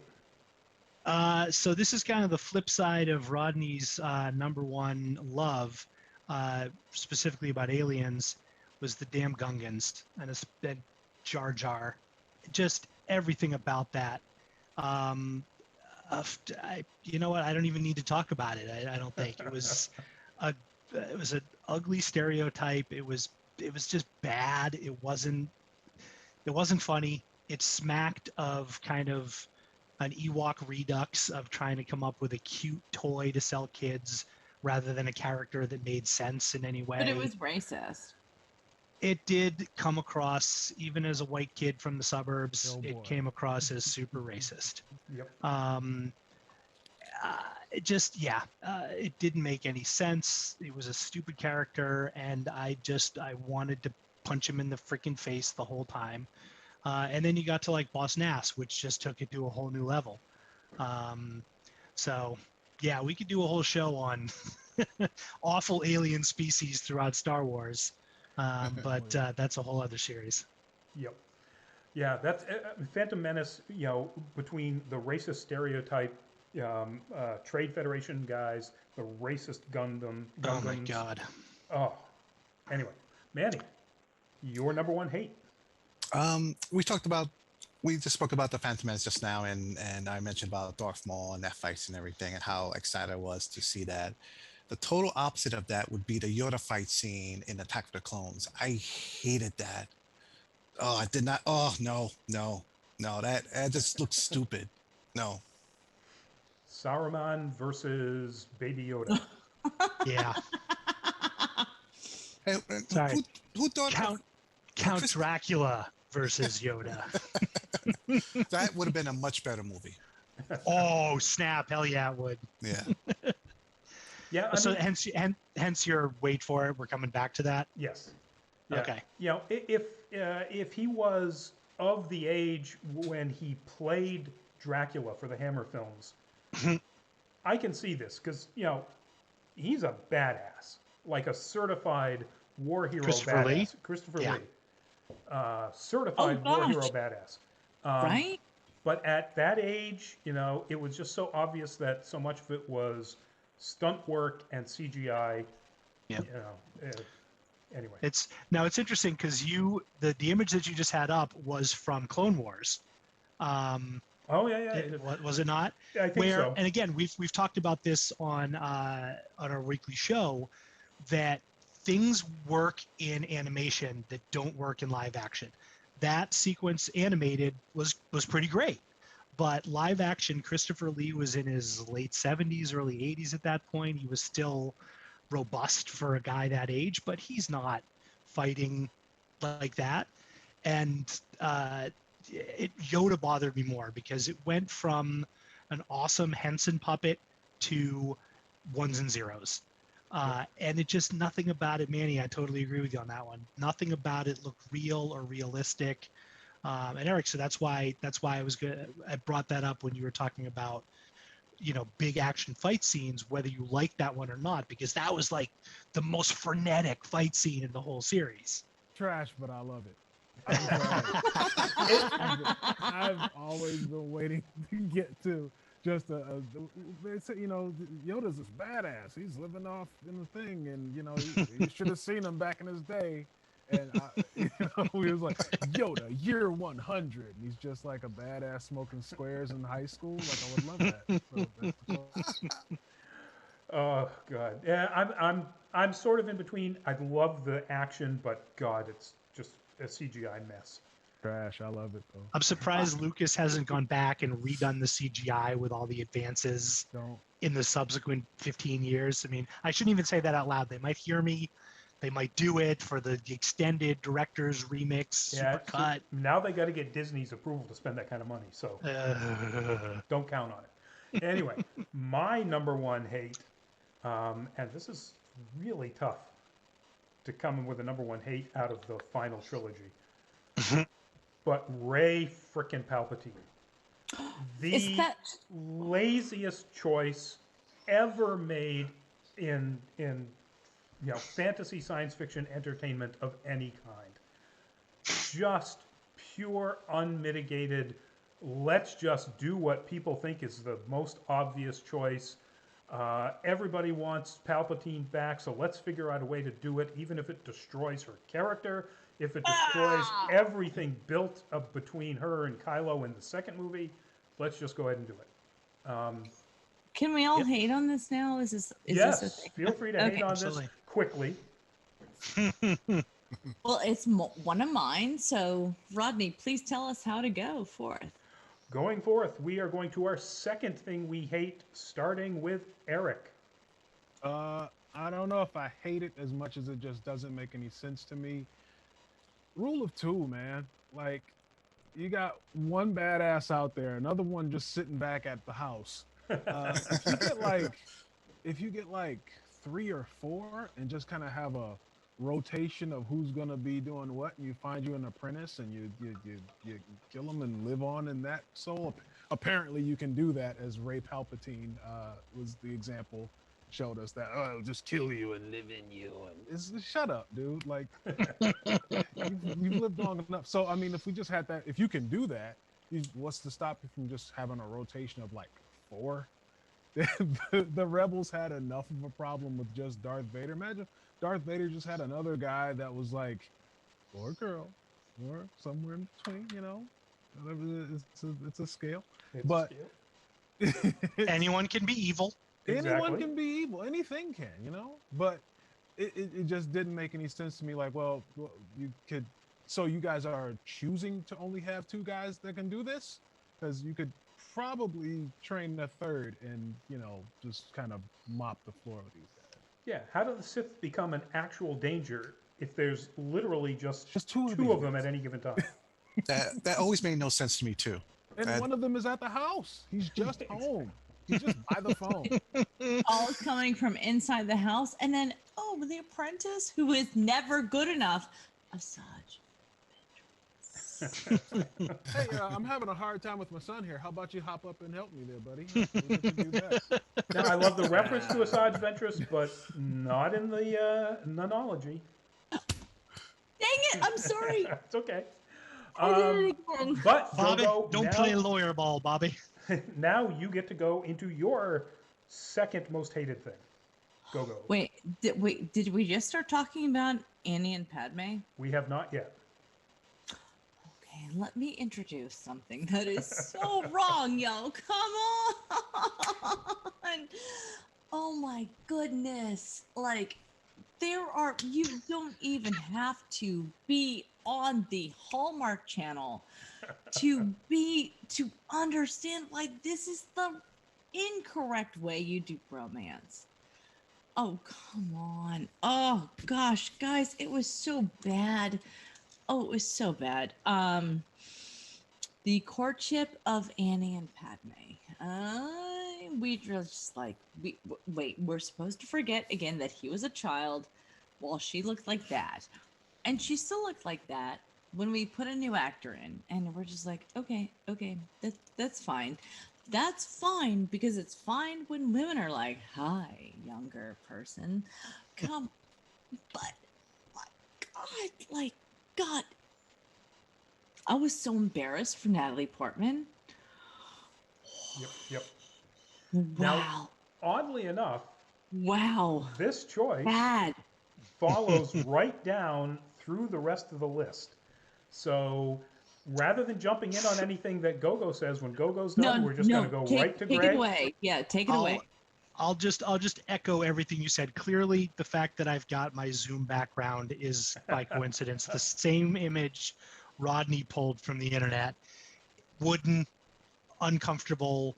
So this is kind of the flip side of Rodney's number one love, specifically about aliens, was the damn Gungans and Jar Jar. Just everything about that. You know what? I don't even need to talk about it. I don't think it was an ugly stereotype. It was just bad. It wasn't funny. It smacked of kind of an Ewok redux of trying to come up with a cute toy to sell kids rather than a character that made sense in any way. But it was racist. It did come across, even as a white kid from the suburbs, it came across as super racist. Yep. It didn't make any sense. It was a stupid character, and I wanted to punch him in the freaking face the whole time. And then you got to like Boss Nass, which just took it to a whole new level. So yeah, we could do a whole show on awful alien species throughout Star Wars. But that's a whole other series. Yep. Yeah, that's Phantom Menace. You know, between the racist stereotype Trade Federation guys, the racist Gundams. Oh my God. Oh, anyway, Manny, your number one hate. We just spoke about the Phantom Menace just now, and I mentioned about Darth Maul and that fights and everything, and how excited I was to see that. The total opposite of that would be the Yoda fight scene in Attack of the Clones. I hated that. Oh, I did not. Oh, no. That just looks stupid. No. Saruman versus Baby Yoda. Yeah. Hey, Sorry. Who thought Count Dracula versus Yoda? that would have been a much better movie? Oh, snap. Hell yeah, it would. Yeah. Yeah. I So mean, hence your wait for it. We're coming back to that. yes. Yeah. Okay. You know, if he was of the age when he played Dracula for the Hammer films, I can see this because he's a badass, like a certified war hero Christopher badass. Lee? Christopher Yeah. Lee, certified Oh, war hero gosh. badass. Right? But at that age, it was just so obvious that so much of it was stunt work and CGI. Yep. Anyway. It's interesting because the image that you just had up was from Clone Wars. Oh yeah. Was it not? I think so. And again, we've talked about this on our weekly show, that things work in animation that don't work in live action. That sequence animated was pretty great, but live action, Christopher Lee was in his late 70s, early 80s at that point. He was still robust for a guy that age, but he's not fighting like that. And Yoda bothered me more because it went from an awesome Henson puppet to ones and zeros. And it just, nothing about it, Manny, I totally agree with you on that one. Nothing about it looked real or realistic. And Eric, so that's why I brought that up when you were talking about, big action fight scenes, whether you like that one or not, because that was like the most frenetic fight scene in the whole series. Trash, but I love it. I've always been waiting to get to just they say, Yoda's this badass. He's living off in the thing, and you should have seen him back in his day. And he was like, Yoda, year 100. And he's just like a badass smoking squares in high school. Like, I would love that. So Oh God, yeah. I'm sort of in between. I love the action, but God, it's just a CGI mess. trash. I love it though. I'm surprised Lucas hasn't gone back and redone the CGI with all the advances Don't. in the subsequent 15 years. I mean, I shouldn't even say that out loud. They might hear me. They might do it for the extended director's remix, Yeah, supercut. now they got to get Disney's approval to spend that kind of money, so don't count on it. Anyway, my number one hate, and this is really tough to come in with a number one hate out of the final trilogy, but Rey frickin' Palpatine. The laziest choice ever made in fantasy science fiction entertainment of any kind. Just pure, unmitigated, let's just do what people think is the most obvious choice. Everybody wants Palpatine back, so let's figure out a way to do it, even if it destroys her character, if it destroys everything built up between her and Kylo in the second movie. Let's just go ahead and do it. Can we all hate on this now? Is this a Yes, thing? feel free to Okay. hate on Absolutely. this quickly. Well, it's one of mine. So, Rodney, please tell us how to go forth. Going forth, we are going to our second thing we hate, starting with Eric. I don't know if I hate it as much as it just doesn't make any sense to me. Rule of two, man. Like, you got one badass out there, another one just sitting back at the house. If you get like 3 or 4 and just kind of have a rotation of who's gonna be doing what, and you find you an apprentice, and you kill them and live on in that soul. Apparently, you can do that, as Ray Palpatine was the example showed us that. Oh, it'll just kill you and live in you. And it's shut up, dude. Like you've lived long enough. So I mean, if we just had that, if you can do that, what's to stop you from just having a rotation of like 4? The Rebels had enough of a problem with just Darth Vader. Imagine Darth Vader just had another guy that was like, or a girl, or somewhere in between, you know. It's a scale. But anyone can be evil. Anyone can be evil. Anything can, you know. But it just didn't make any sense to me. Like, well, you could. So you guys are choosing to only have 2 guys that can do this, because you could probably train a third and, you know, just kind of mop the floor with these guys. Yeah, how do the Sith become an actual danger if there's literally just 2 of them at any given time? That always made no sense to me too. And one of them is at the house. He's just home. He's just by the phone. All is coming from inside the house, and then the apprentice who is never good enough. Asajj. Hey, I'm having a hard time with my son here. How about you hop up and help me there, buddy? We can do that. Now, I love the reference to Asajj Ventress, but not in the nonology. Dang it! I'm sorry. It's okay. I did it again. But Bobby, Gogo, don't play lawyer ball, Bobby. Now you get to go into your second most hated thing. Go. Wait, did we just start talking about Annie and Padme? We have not yet. Okay, let me introduce something that is so wrong, yo. Come on. Oh my goodness. Like, you don't even have to be on the Hallmark Channel to understand, like, this is the incorrect way you do romance. Oh, come on. Oh gosh, guys, it was so bad. Oh, it was so bad. The courtship of Annie and Padme. We just like, we're supposed to forget again that he was a child while she looked like that. And she still looked like that when we put a new actor in. And we're just like, okay, that's fine. That's fine, because it's fine when women are like, hi, younger person. Come, but God. I was so embarrassed for Natalie Portman. Yep. Wow. Now, oddly enough, wow. This choice follows right down through the rest of the list. So rather than jumping in on anything that Gogo says, when Gogo's done, we're just going to go right to Greg. Take it away. Yeah, take it away. I'll just echo everything you said. Clearly, the fact that I've got my Zoom background is by coincidence. The same image Rodney pulled from the internet. Wooden, uncomfortable,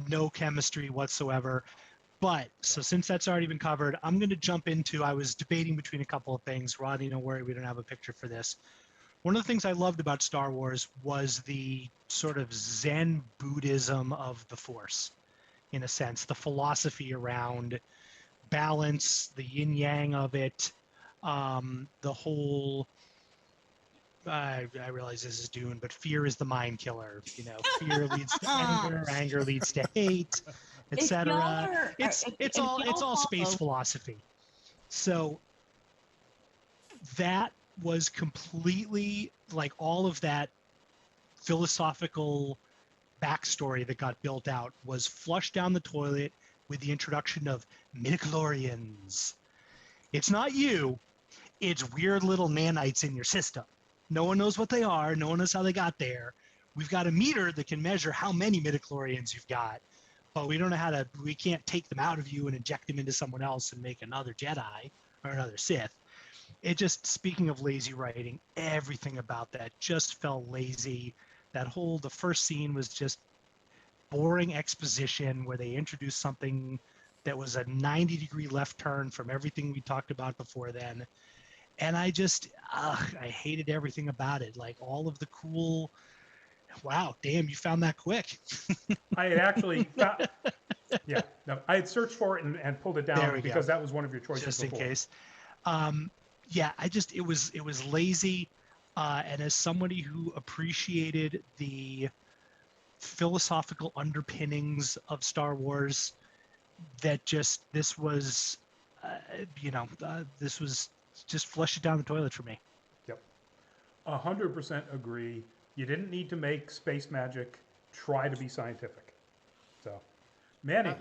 no chemistry whatsoever. But so since that's already been covered, I'm going to jump into, I was debating between a couple of things. Rodney, don't worry, we don't have a picture for this. One of the things I loved about Star Wars was the sort of Zen Buddhism of the Force, in a sense, the philosophy around balance, the yin yang of it, the whole, I realize this is Dune, but fear is the mind killer. You know, fear leads to anger, anger leads to hate, etc. It's all space philosophy. So that was completely, like, all of that philosophical backstory that got built out was flushed down the toilet with the introduction of midichlorians. It's not you, it's weird little nanites in your system. No one knows what they are, no one knows how they got there. We've got a meter that can measure how many midichlorians you've got, but we don't know how to, we can't take them out of you and inject them into someone else and make another Jedi or another Sith. It just, speaking of lazy writing, everything about that just felt lazy. The first scene was just boring exposition where they introduced something that was a 90-degree left turn from everything we talked about before then. And I just, I hated everything about it. Like, all of the cool, wow, damn, you found that quick. I had actually found, I had searched for it and pulled it down because that was one of your choices just before. In case. yeah, it was lazy, and as somebody who appreciated the philosophical underpinnings of Star Wars, this was, this was just flush it down the toilet for me. Yep. 100% agree. You didn't need to make space magic try to be scientific. So, Manny.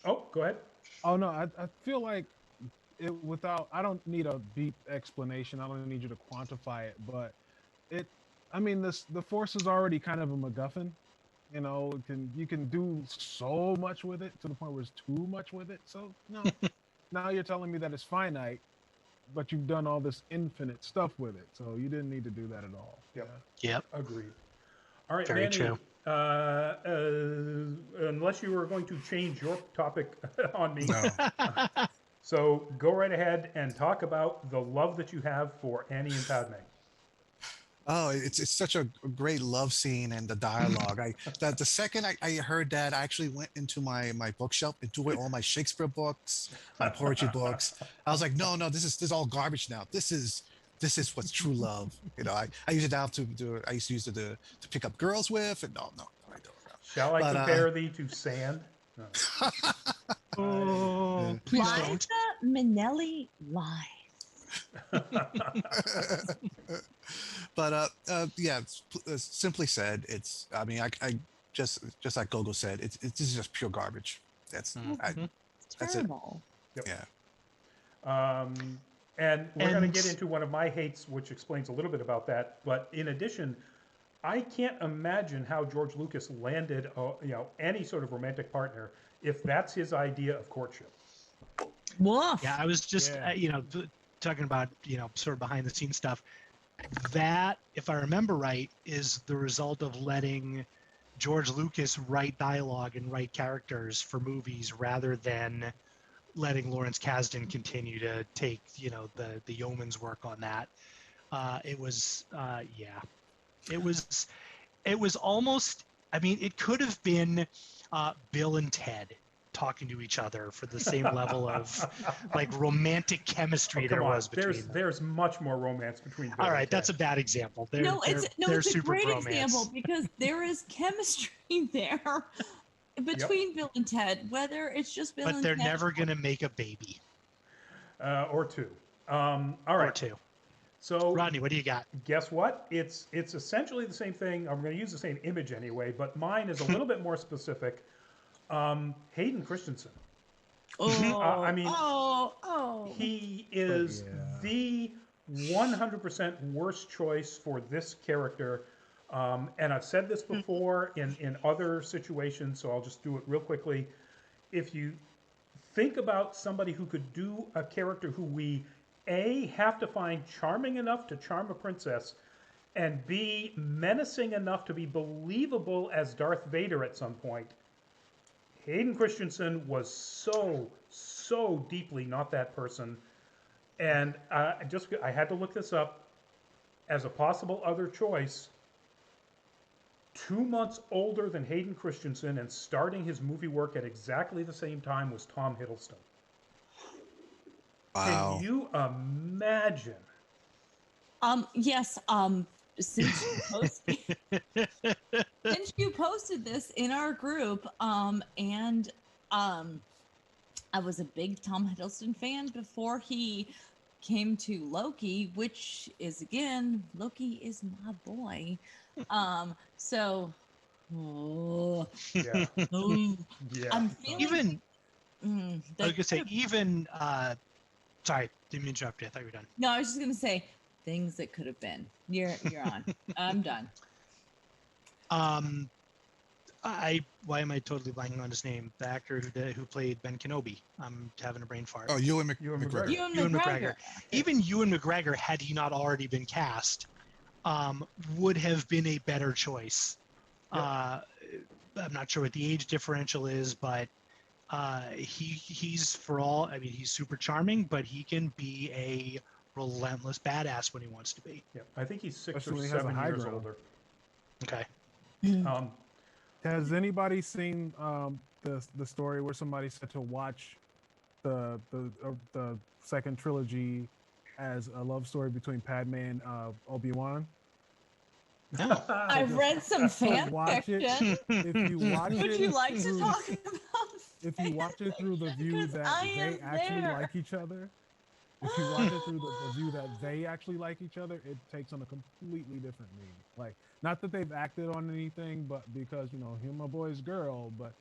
Oh, go ahead. Oh no, I feel like I don't need a deep explanation. I don't need you to quantify it, but the Force is already kind of a MacGuffin. You can do so much with it to the point where it's too much with it. So no, now you're telling me that it's finite, but you've done all this infinite stuff with it. So you didn't need to do that at all. Yep. Yeah. Yep. Agreed. All right, Very Manny. true. Unless you were going to change your topic on me, No. so go right ahead and talk about the love that you have for Annie and Padme. Oh, it's such a great love scene and the dialogue. The second I heard that, I actually went into my bookshelf and threw away all my Shakespeare books, my poetry books. I was like, no, this is all garbage now. This is what's true love. I use it now I used to use it to pick up girls with, and no, I don't. No. Shall I compare thee to sand? No. Oh, please don't. Liza Minnelli lies. But yeah, simply said, it's. I mean, I just like Gogo said, this is just pure garbage. That's It's that's it. terrible. Yep. Yeah. And we're going to get into one of my hates, which explains a little bit about that. But in addition, I can't imagine how George Lucas landed, any sort of romantic partner if that's his idea of courtship. Woof. Yeah, I was just, talking about, sort of behind the scenes stuff. That, if I remember right, is the result of letting George Lucas write dialogue and write characters for movies rather than letting Lawrence Kasdan continue to take, the yeoman's work on that. It was almost, it could have been Bill and Ted talking to each other for the same level of romantic chemistry there was between them. There's much more romance between Bill All and right, Ted. that's a bad example. It's a great example because there is chemistry there between Bill and Ted, whether it's just Bill and Ted. But they're never going to make a baby. Or two. All right. Or two. So, Rodney, what do you got? Guess what? It's essentially the same thing. I'm going to use the same image anyway, but mine is a little bit more specific. Hayden Christensen. He is the 100% worst choice for this character. And I've said this before in other situations, so I'll just do it real quickly. If you think about somebody who could do a character who we A, have to find charming enough to charm a princess, and B, menacing enough to be believable as Darth Vader at some point, Hayden Christensen was so deeply not that person. And I had to look this up as a possible other choice. 2 months older than Hayden Christensen and starting his movie work at exactly the same time was Tom Hiddleston. Wow. Can you imagine? Yes. Since you posted this in our group, and I was a big Tom Hiddleston fan before he came to Loki, which is again, Loki is my boy. So, Yeah. Yeah. I'm feeling I was gonna say sorry, didn't mean to interrupt you. I thought you were done. No, I was just gonna say things that could have been. You're on. I'm done. Why am I totally blanking on his name? The actor who played Ben Kenobi. I'm having a brain fart. Oh, Ewan McGregor. Ewan McGregor. Even Ewan McGregor, had he not already been cast, would have been a better choice. Yep. I'm not sure what the age differential is, but he's he's super charming, but he can be a relentless badass when he wants to be. Yeah. I think he's 6 Especially or when he has a 7 high years ground. older. Okay. Has anybody seen the story where somebody said to watch the second trilogy as a love story between Padme and Obi-Wan. No. I've read some fan watch it. fiction. If you watch Would it, you like to through, talk about if you watch it through the view Because that I they am actually there. like each other, if you watch it through the view that they actually like each other, it takes on a completely different meaning. Like, not that they've acted on anything, but because you're my boy's girl, but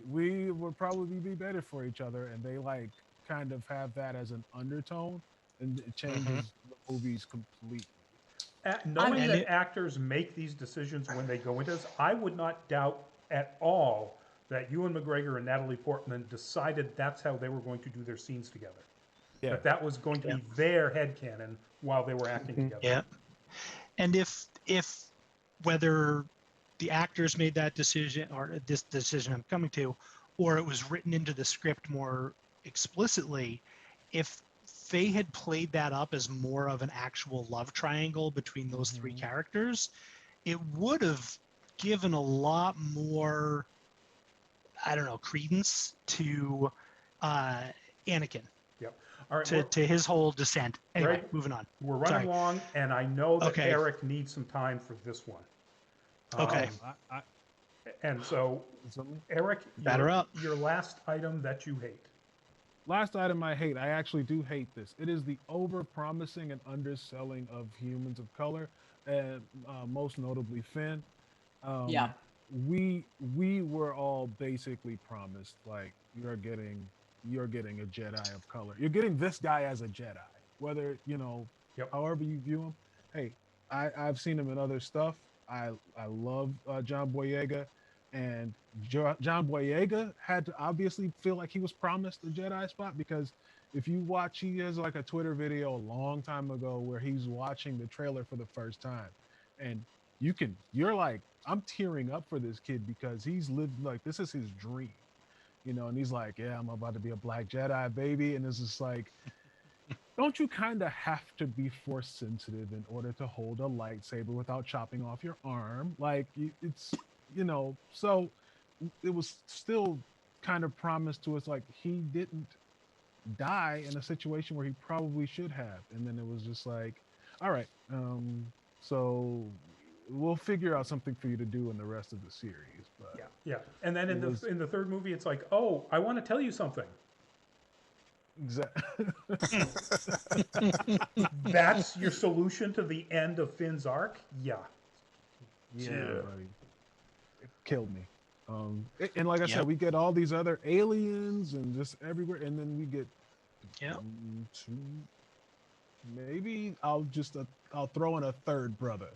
we would probably be better for each other, and they like kind of have that as an undertone, and it changes the movies completely. Knowing mean- that actors make these decisions when they go into this, I would not doubt at all that Ewan McGregor and Natalie Portman decided that's how they were going to do their scenes together. Yeah. That was going to be their headcanon while they were acting together. Yeah. And if whether the actors made that decision, or this decision I'm coming to, or it was written into the script more explicitly, if they had played that up as more of an actual love triangle between those three characters, it would have given a lot more, I don't know, credence to Anakin, Yep. All right. to his whole descent. Anyway, Greg, moving on. We're running Sorry. long, and I know that Okay. Eric needs some time for this one. Okay. And so, Eric, Batter up. your last item that you hate. Last item I hate. I actually do hate this. It is the over-promising and underselling of humans of color, and most notably Finn. Yeah. We were all basically promised, like, you're getting a Jedi of color. You're getting this guy as a Jedi, whether however you view him. Hey, I've seen him in other stuff. I love John Boyega, and John Boyega had to obviously feel like he was promised the Jedi spot, because if you watch, he has like a Twitter video a long time ago where he's watching the trailer for the first time, and you're like, I'm tearing up for this kid because he's lived, like, this is his dream, and he's like, yeah, I'm about to be a black Jedi, baby. And it's just like, don't you kind of have to be force sensitive in order to hold a lightsaber without chopping off your arm? Like, it's, so it was still kind of promised to us, like, he didn't die in a situation where he probably should have. And then it was just like, all right, so we'll figure out something for you to do in the rest of the series. But Yeah. And then in the third movie, it's like, oh, I want to tell you something. Exactly. That's your solution to the end of Finn's arc? Yeah. Buddy. It killed me. And like I said, we get all these other aliens and just everywhere, and then we get two, maybe I'll throw in a third brother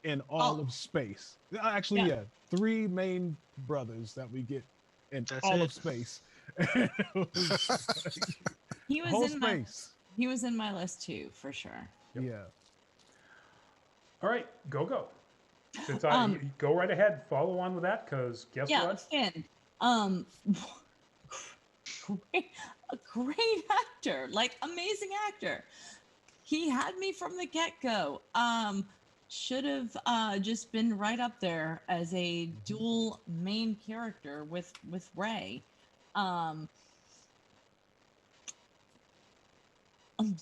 in all of space. Actually, three main brothers that we get in all of space. He was in my list too, for sure. Yeah. All right, go. Since go right ahead, follow on with that, because guess what? Finn. A great actor, like, amazing actor. He had me from the get-go. Should have just been right up there as a dual main character with Rey. I'm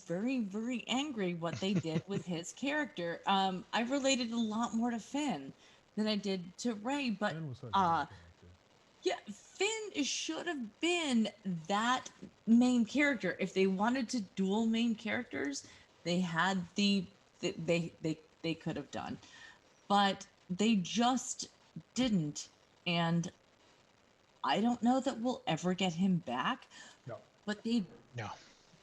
very, very angry what they did with his character. I related a lot more to Finn than I did to Rey, but Finn should have been that main character. If they wanted to dual main characters, they had they could have done, but they just didn't, and I don't know that we'll ever get him back. No. But they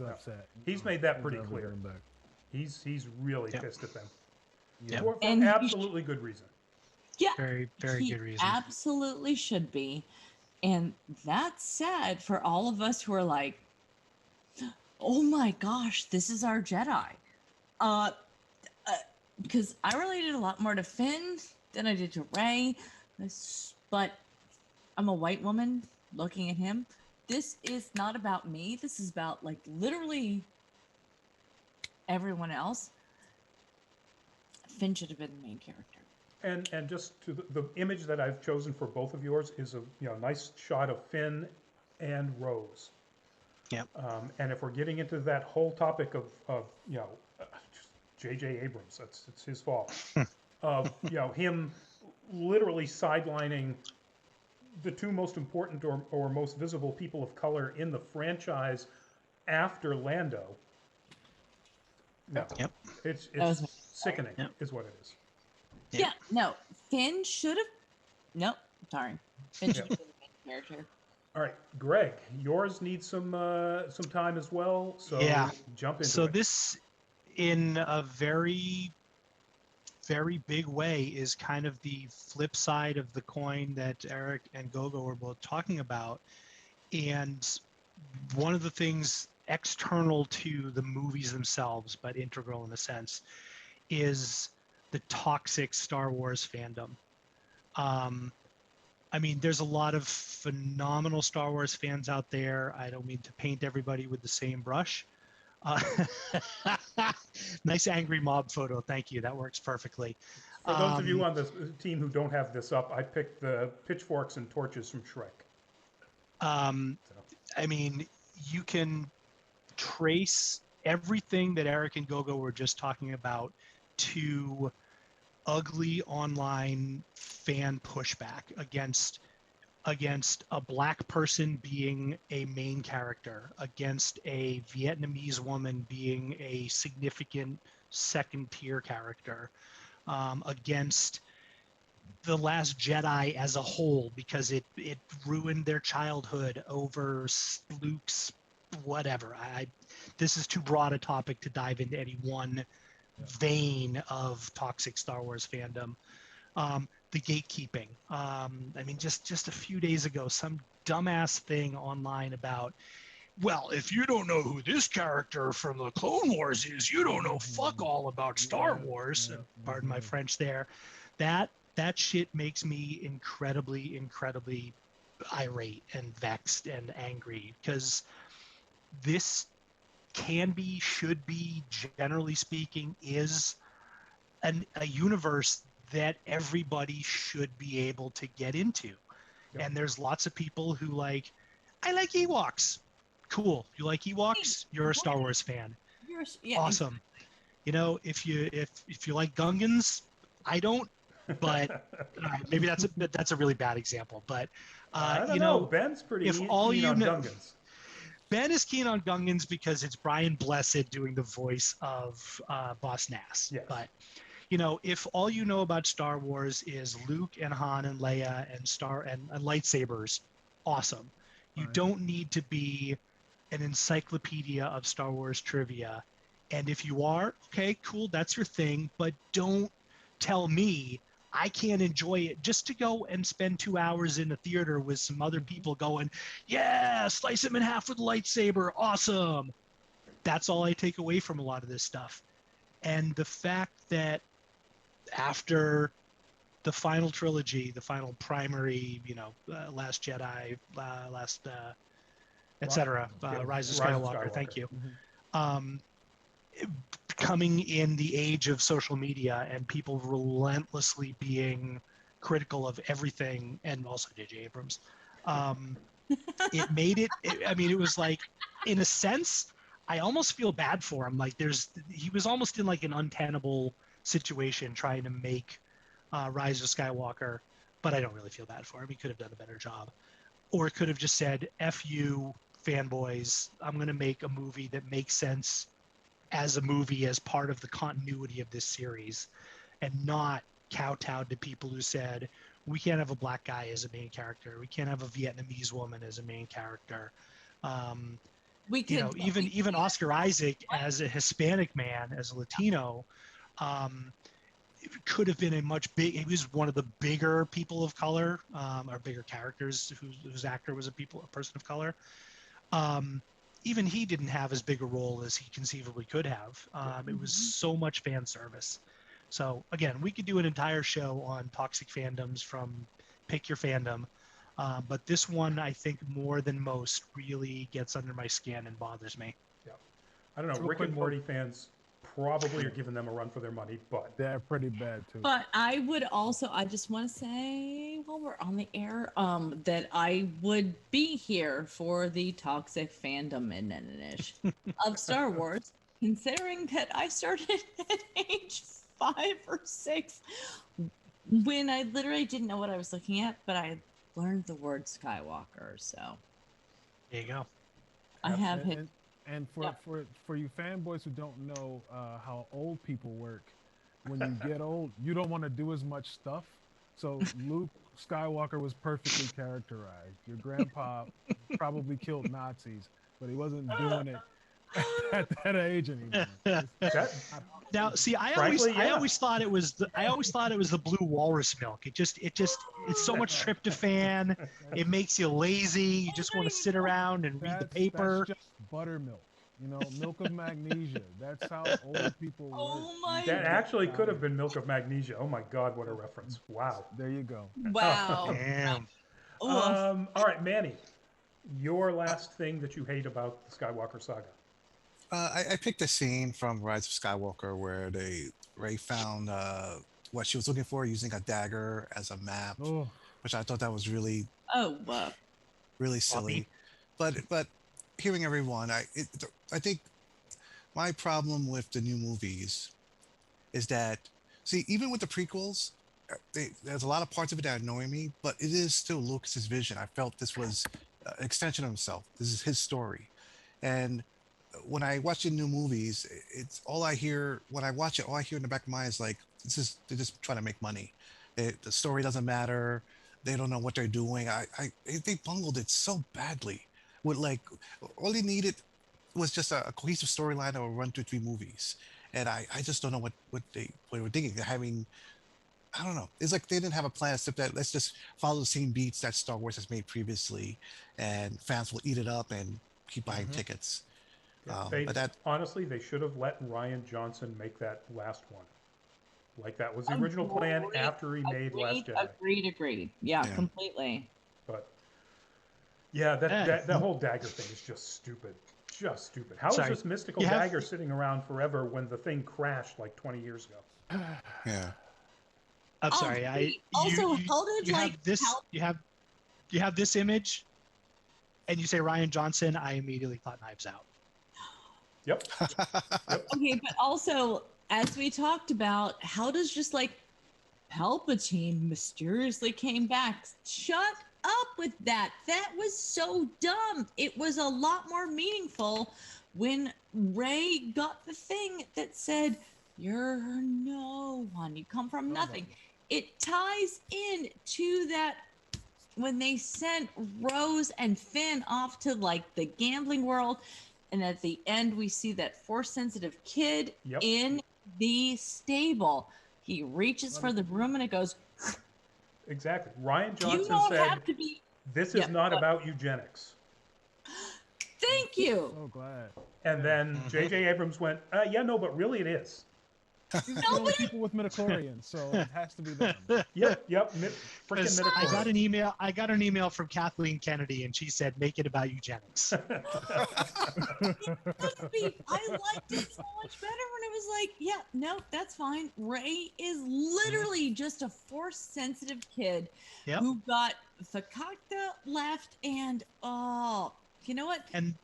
Upset. He's made that pretty clear. He's really pissed at them. Yeah. For And absolutely good reason. Yeah, Very, very good reason. Absolutely should be. And that's sad for all of us who are like, oh my gosh, this is our Jedi. Because I related a lot more to Finn than I did to Rey. But I'm a white woman looking at him. This is not about me. This is about, like, literally everyone else. Finn should have been the main character. And just to the image that I've chosen for both of yours is a nice shot of Finn and Rose. Yep. And if we're getting into that whole topic of J.J. Abrams, it's his fault, of him literally sidelining the two most important or most visible people of color in the franchise after Lando. No, Yep. it's That was sickening, Yep. is what it is. Yep. Yeah, no. Finn should have. Nope. Sorry. Finn should have been the main character. All right, Greg, yours needs some time as well, so Yeah. jump into So it. this, in a very, very big way, is kind of the flip side of the coin that Eric and Gogo were both talking about. And one of the things external to the movies themselves, but integral in a sense, is the toxic Star Wars fandom. I mean, there's a lot of phenomenal Star Wars fans out there. I don't mean to paint everybody with the same brush. Uh, nice angry mob photo. Thank you. That works perfectly. For those of you on the team who don't have this up, I picked the pitchforks and torches from Shrek. I mean, you can trace everything that Eric and Gogo were just talking about to ugly online fan pushback against a black person being a main character, against a Vietnamese woman being a significant second tier character, against The Last Jedi as a whole, because it ruined their childhood over Luke's whatever. This is too broad a topic to dive into any one vein of toxic Star Wars fandom. The gatekeeping. I mean, just a few days ago, some dumbass thing online about, well, if you don't know who this character from the Clone Wars is, you don't know fuck all about Star Wars. Pardon my French there. That shit makes me incredibly, incredibly irate and vexed and angry, because this can be, should be, generally speaking, is a universe that everybody should be able to get into. Yep. And there's lots of people who I like Ewoks. Cool. You like Ewoks? You're a Star Wars fan. Awesome. If you like Gungans, I don't, but maybe that's a really bad example. But I don't know. Ben's pretty keen on Gungans. Ben is keen on Gungans because it's Brian Blessed doing the voice of Boss Nass. Yes. But if all you know about Star Wars is Luke and Han and Leia and lightsabers, awesome. You don't need to be an encyclopedia of Star Wars trivia. And if you are, okay, cool, that's your thing. But don't tell me I can't enjoy it just to go and spend 2 hours in a theater with some other people going, yeah, slice him in half with a lightsaber, awesome. That's all I take away from a lot of this stuff. And the fact that after the final trilogy, the final primary, Last Jedi, etc., Rise of Skywalker, thank you. Coming in the age of social media and people relentlessly being critical of everything, and also J.J. Abrams, it made it, it was like, in a sense, I almost feel bad for him. He was almost in an untenable situation trying to make Rise of Skywalker, but I don't really feel bad for him. He could have done a better job, or could have just said, F you fanboys, I'm going to make a movie that makes sense as a movie, as part of the continuity of this series, and not kowtowed to people who said, we can't have a black guy as a main character, we can't have a Vietnamese woman as a main character. Even Oscar Isaac as a Hispanic man, as a Latino, could have been he was one of the bigger people of color, or bigger characters whose actor was a person of color. Even he didn't have as big a role as he conceivably could have. It was so much fan service. So again, we could do an entire show on toxic fandoms from pick your fandom. But this one, I think more than most, really gets under my skin and bothers me. Yeah. I don't know. Rick and Morty fans probably are giving them a run for their money, but they're pretty bad too. But I just want to say while we're on the air that I would be here for the toxic fandom of Star Wars, considering that I started at age 5 or 6 when I literally didn't know what I was looking at, but I learned the word Skywalker. So There you go. I have hit. And for you fanboys who don't know how old people work, when you get old, you don't want to do as much stuff. So Luke Skywalker was perfectly characterized. Your grandpa probably killed Nazis, but he wasn't doing it at that age anymore. Now, see, I always thought it was the blue walrus milk. It's so much tryptophan. It makes you lazy. You just want to sit around and read the paper. That's just buttermilk. You know, milk of magnesia. That's how old people work. Oh my! That actually could have been milk of magnesia. Oh my God, what a reference! Wow. There you go. Wow. Damn. All right, Manny, your last thing that you hate about the Skywalker saga. I picked a scene from Rise of Skywalker where Rey found what she was looking for using a dagger as a map, which I thought that was really really silly. But hearing everyone, I think my problem with the new movies is that, see, even with the prequels, there's a lot of parts of it that annoy me, but it is still Lucas's vision. I felt this was an extension of himself. This is his story, and when I watch the new movies, it's all I hear. When I watch it, all I hear in the back of my mind is like, they're just trying to make money. The story doesn't matter. They don't know what they're doing. They bungled it so badly. With like, all they needed was just a cohesive storyline that would run through 3 movies. And I just don't know what they were thinking. They're having, I don't know. It's like they didn't have a plan except that let's just follow the same beats that Star Wars has made previously, and fans will eat it up and keep buying tickets. Yeah, honestly, they should have let Rian Johnson make that last one. Like that was the original plan after he made Last Jedi. Agreed. Yeah, completely. But yeah, that whole dagger thing is just stupid. Just stupid. How is this mystical dagger sitting around forever when the thing crashed like 20 years ago? Yeah. I'm sorry. You have this image, and you say Rian Johnson. I immediately thought Knives Out. Yep. Okay, but also, as we talked about, how does just like Palpatine mysteriously came back? Shut up with that. That was so dumb. It was a lot more meaningful when Rey got the thing that said, "You're no one. You come from nothing." It ties in to that when they sent Rose and Finn off to like the gambling world. And at the end, we see that Force-sensitive kid in the stable. He reaches for the broom and it goes. Exactly. Rian Johnson said, "This is not about eugenics." Thank you. So glad. And then J.J. Abrams went, "Yeah, no, but really it is." Nobody people with midichlorians, so it has to be them. Yep. Freaking midichlorians. I got an email from Kathleen Kennedy, and she said, "Make it about eugenics." I liked it so much better when it was like, "Yeah, no, that's fine." Rey is literally just a Force-sensitive kid who got fakakta left, and you know what? And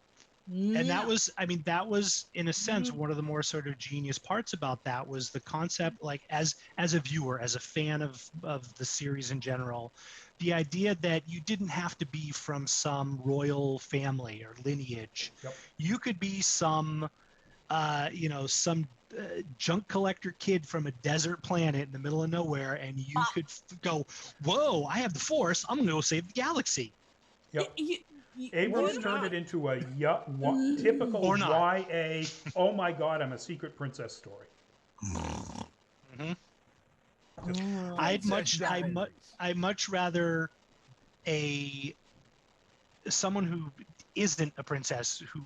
that was in a sense one of the more sort of genius parts about that was the concept, like as a viewer, as a fan of the series in general, the idea that you didn't have to be from some royal family or lineage. You could be some junk collector kid from a desert planet in the middle of nowhere, and you could go, "Whoa, I have the Force, I'm gonna go save the galaxy." Abrams turned it into a typical YA, oh my God, I'm a secret princess story. I'd much rather someone who isn't a princess who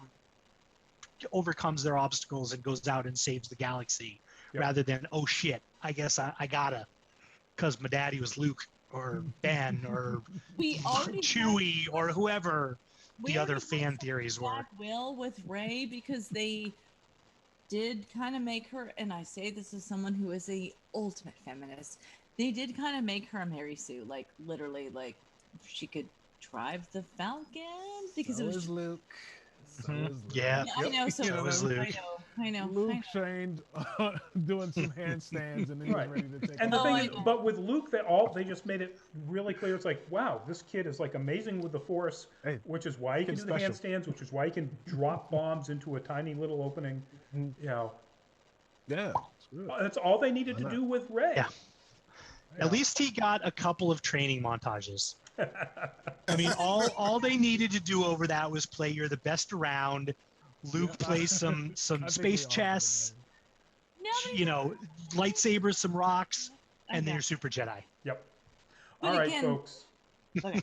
overcomes their obstacles and goes out and saves the galaxy rather than, "Oh shit, I guess I gotta, because my daddy was Luke or Ben or Chewie or whoever the other fan theories were." Will with Rey, because they did kind of make her, and I say this as someone who is a ultimate feminist, They did kind of make her a Mary Sue, like literally, like she could drive the Falcon because So it was. is Luke. So Mhm. is Luke. Yeah. Yeah, I know. So You know, was Luke. I know. Luke trained doing some handstands and then Right. he's ready to take And the off. thing I is, know. but with Luke, they just made it really clear. It's like, wow, this kid is like amazing with the Force, Hey, which is why he can kid's do the special. handstands, which is why he can drop bombs into a tiny little opening. Mhm. You know, Yeah, it's good. that's all they needed Why to not? do with Rey. Yeah. At least he got a couple of training montages. I mean, all they needed to do over that was play "You're the best around." Luke Yeah. plays some I think we space all chess, No, you know, lightsabers, some rocks, and then Okay. you're Super Jedi. Yep. But All right, again- folks. Okay.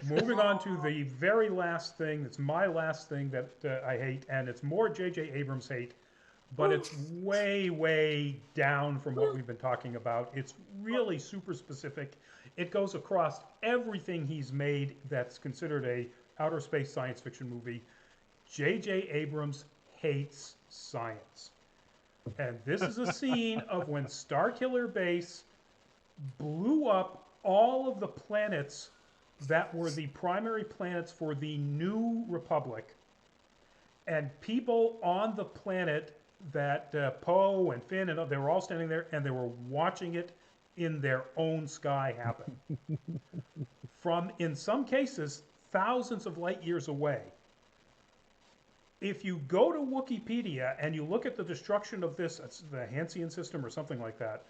Moving on to the very last thing. It's my last thing that I hate, and it's more J.J. Abrams hate, but it's way, way down from what we've been talking about. It's really super specific. It goes across everything he's made that's considered a outer space science fiction movie. J.J. Abrams hates science. And this is a scene of when Starkiller Base blew up all of the planets that were the primary planets for the New Republic. And people on the planet that Poe and Finn and they were all standing there and they were watching it in their own sky happen. From, in some cases, thousands of light years away. If you go to Wikipedia and you look at the destruction of this, it's the Hansian system or something like that,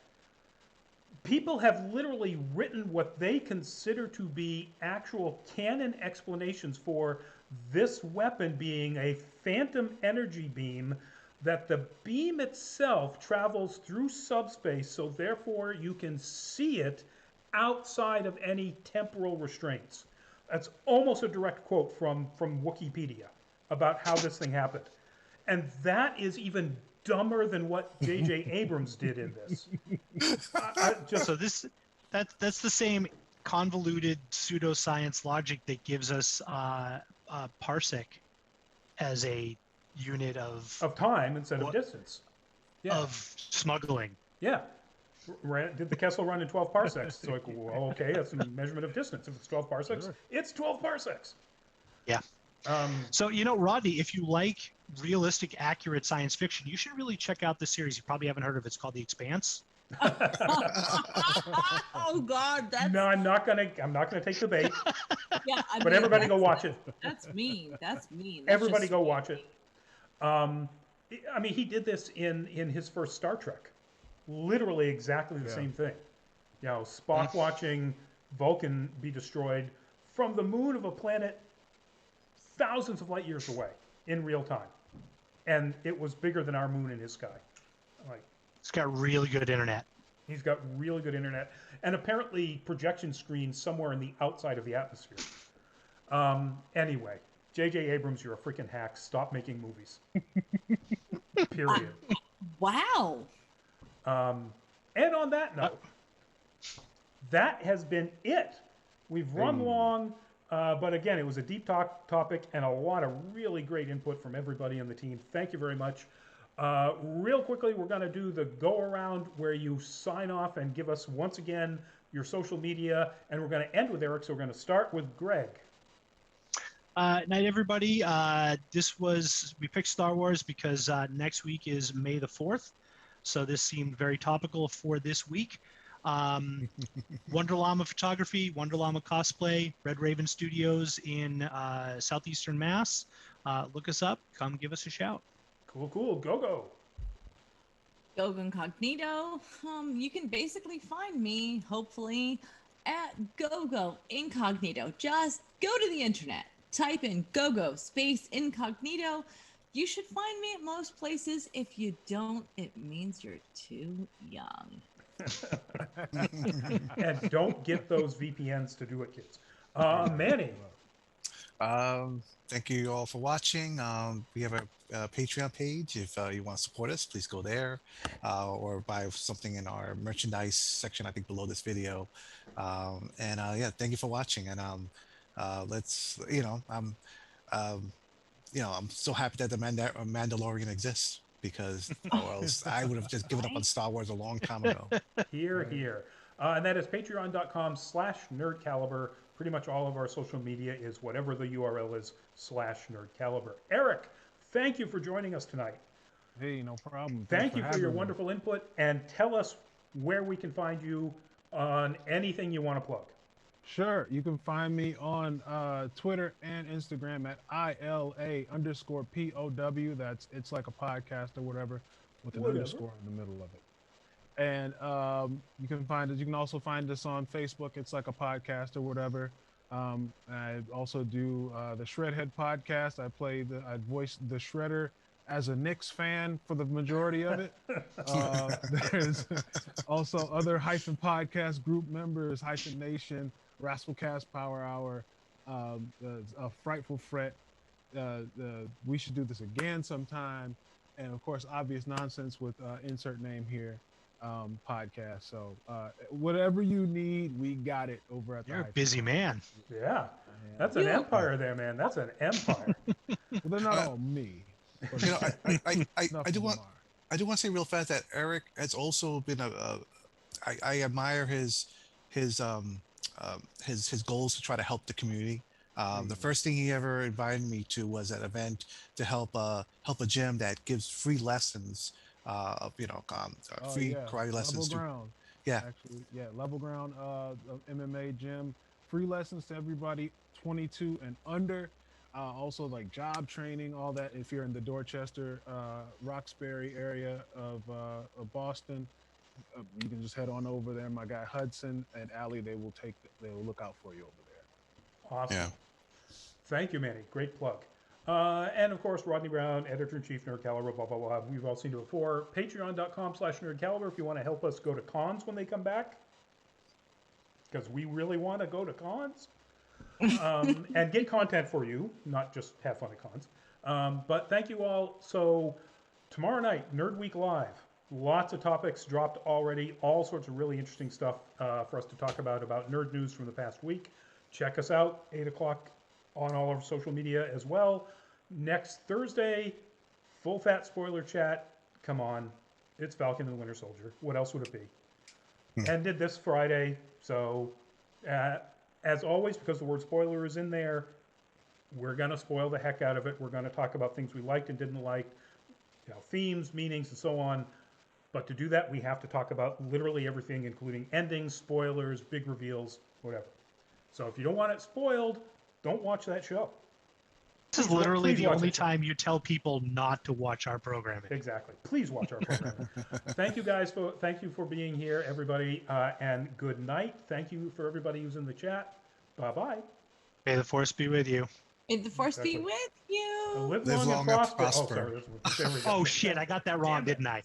people have literally written what they consider to be actual canon explanations for this weapon being a phantom energy beam, that the beam itself travels through subspace, so therefore you can see it outside of any temporal restraints. That's almost a direct quote from Wikipedia about how this thing happened. And that is even dumber than what J.J. Abrams did in this. So that's the same convoluted pseudoscience logic that gives us parsec as a unit of time instead of What- distance. Yeah. of smuggling. Yeah. Did the Kessel run in 12 parsecs? It's like, well, okay, that's a measurement of distance. If it's 12 parsecs, Sure. it's 12 parsecs. Yeah. So, Rodney, if you like realistic, accurate science fiction, you should really check out this series. You probably haven't heard of it. It's called The Expanse. Oh God, that's No, I'm not gonna take the bait. yeah. I But mean, everybody go watch it. That's mean. That's mean. That's Everybody just- go watch it. I mean, he did this in his first Star Trek. Literally exactly the Yeah. same thing. You know, Spock watching Vulcan be destroyed from the moon of a planet thousands of light years away in real time. And it was bigger than our moon in his sky. Like, It's got really good internet. he's got really good internet and apparently projection screens somewhere in the outside of the atmosphere. Anyway, J.J. Abrams, you're a freaking hack. Stop making movies. Period. Wow. And on that note, that has been it. We've run long, but again, it was a deep topic and a lot of really great input from everybody on the team. Thank you very much. Real quickly, we're going to do the go around where you sign off and give us once again your social media, and we're going to end with Eric. So we're going to start with Greg. Night, everybody. We picked Star Wars because next week is May the 4th. So this seemed very topical for this week. Wonder Llama Photography, Wonder Llama Cosplay, Red Raven Studios in Southeastern Mass. Look us up. Come give us a shout. Cool. Go. Gogo Incognito. You can basically find me, hopefully, at Gogo Incognito. Just go to the internet, type in Gogo space Incognito. You should find me at most places. If you don't, it means you're too young. And don't get those VPNs to do it, kids. Manny. Thank you all for watching. We have a Patreon page. If you want to support us, please go there or buy something in our merchandise section, I think below this video. Yeah, thank you for watching. And let's, I'm so happy that the Mandalorian exists, because or else I would have just given up on Star Wars a long time ago. Here. And that is patreon.com/nerdcaliber. Pretty much all of our social media is whatever the URL is /nerdcaliber. Eric, thank you for joining us tonight. Hey, no problem. Thank you for your having me. wonderful input, and tell us where we can find you on anything you want to plug. Sure. You can find me on Twitter and Instagram at ILA_POW. That's It's Like a Podcast or whatever, with an underscore in the middle of it. And you can also find us on Facebook. It's Like a Podcast or whatever. I also do the Shredhead podcast. I voice the Shredder as a Knicks fan for the majority of it. There's also other Hyphen Podcast group members, Hyphen Nation, Rascalcast Power Hour, Frightful Fret, We Should Do This Again sometime, and of course, Obvious Nonsense with insert name here podcast. So whatever you need, we got it over at the You're a Hyphen busy man. Yeah, that's an empire there, man. That's an empire. Well, they're not all me. But You know, I enough do of want them are. I do want to say real fast that Eric has also been I admire his goals to try to help the community. The first thing he ever invited me to was an event to help a gym that gives free lessons of free karate lessons. Level Ground. Actually, Level Ground MMA gym, free lessons to everybody 22 and under. Also like job training, all that. If you're in the Dorchester, Roxbury area of Boston, you can just head on over there. My guy Hudson and Allie, they will look out for you over there. Awesome. Yeah. Thank you, Manny. Great plug. And of course, Rodney Brown, editor-in-chief, Nerd Caliber, blah, blah, blah. We've all seen it before. Patreon.com/nerdcaliber if you want to help us go to cons when they come back. Because we really want to go to cons. And get content for you, not just have fun at cons. But thank you all. So tomorrow night, Nerd Week Live. Lots of topics dropped already. All sorts of really interesting stuff for us to talk about nerd news from the past week. Check us out, 8 o'clock on all of our social media as well. Next Thursday, full fat spoiler chat. Come on. It's Falcon and the Winter Soldier. What else would it be? Ended this Friday. So as always, because the word spoiler is in there, we're going to spoil the heck out of it. We're going to talk about things we liked and didn't like, themes, meanings, and so on. But to do that, we have to talk about literally everything, including endings, spoilers, big reveals, whatever. So if you don't want it spoiled, don't watch that show. This is literally the only time you tell people not to watch our programming. Exactly. Please watch our programming. Thank you guys thank you for being here, everybody, and good night. Thank you for everybody who's in the chat. Bye-bye. May the force be with you. May the force be with you. Live Live long long and and prosper. Oh, prosper. sorry. There we go. Oh shit, I got that wrong, didn't I?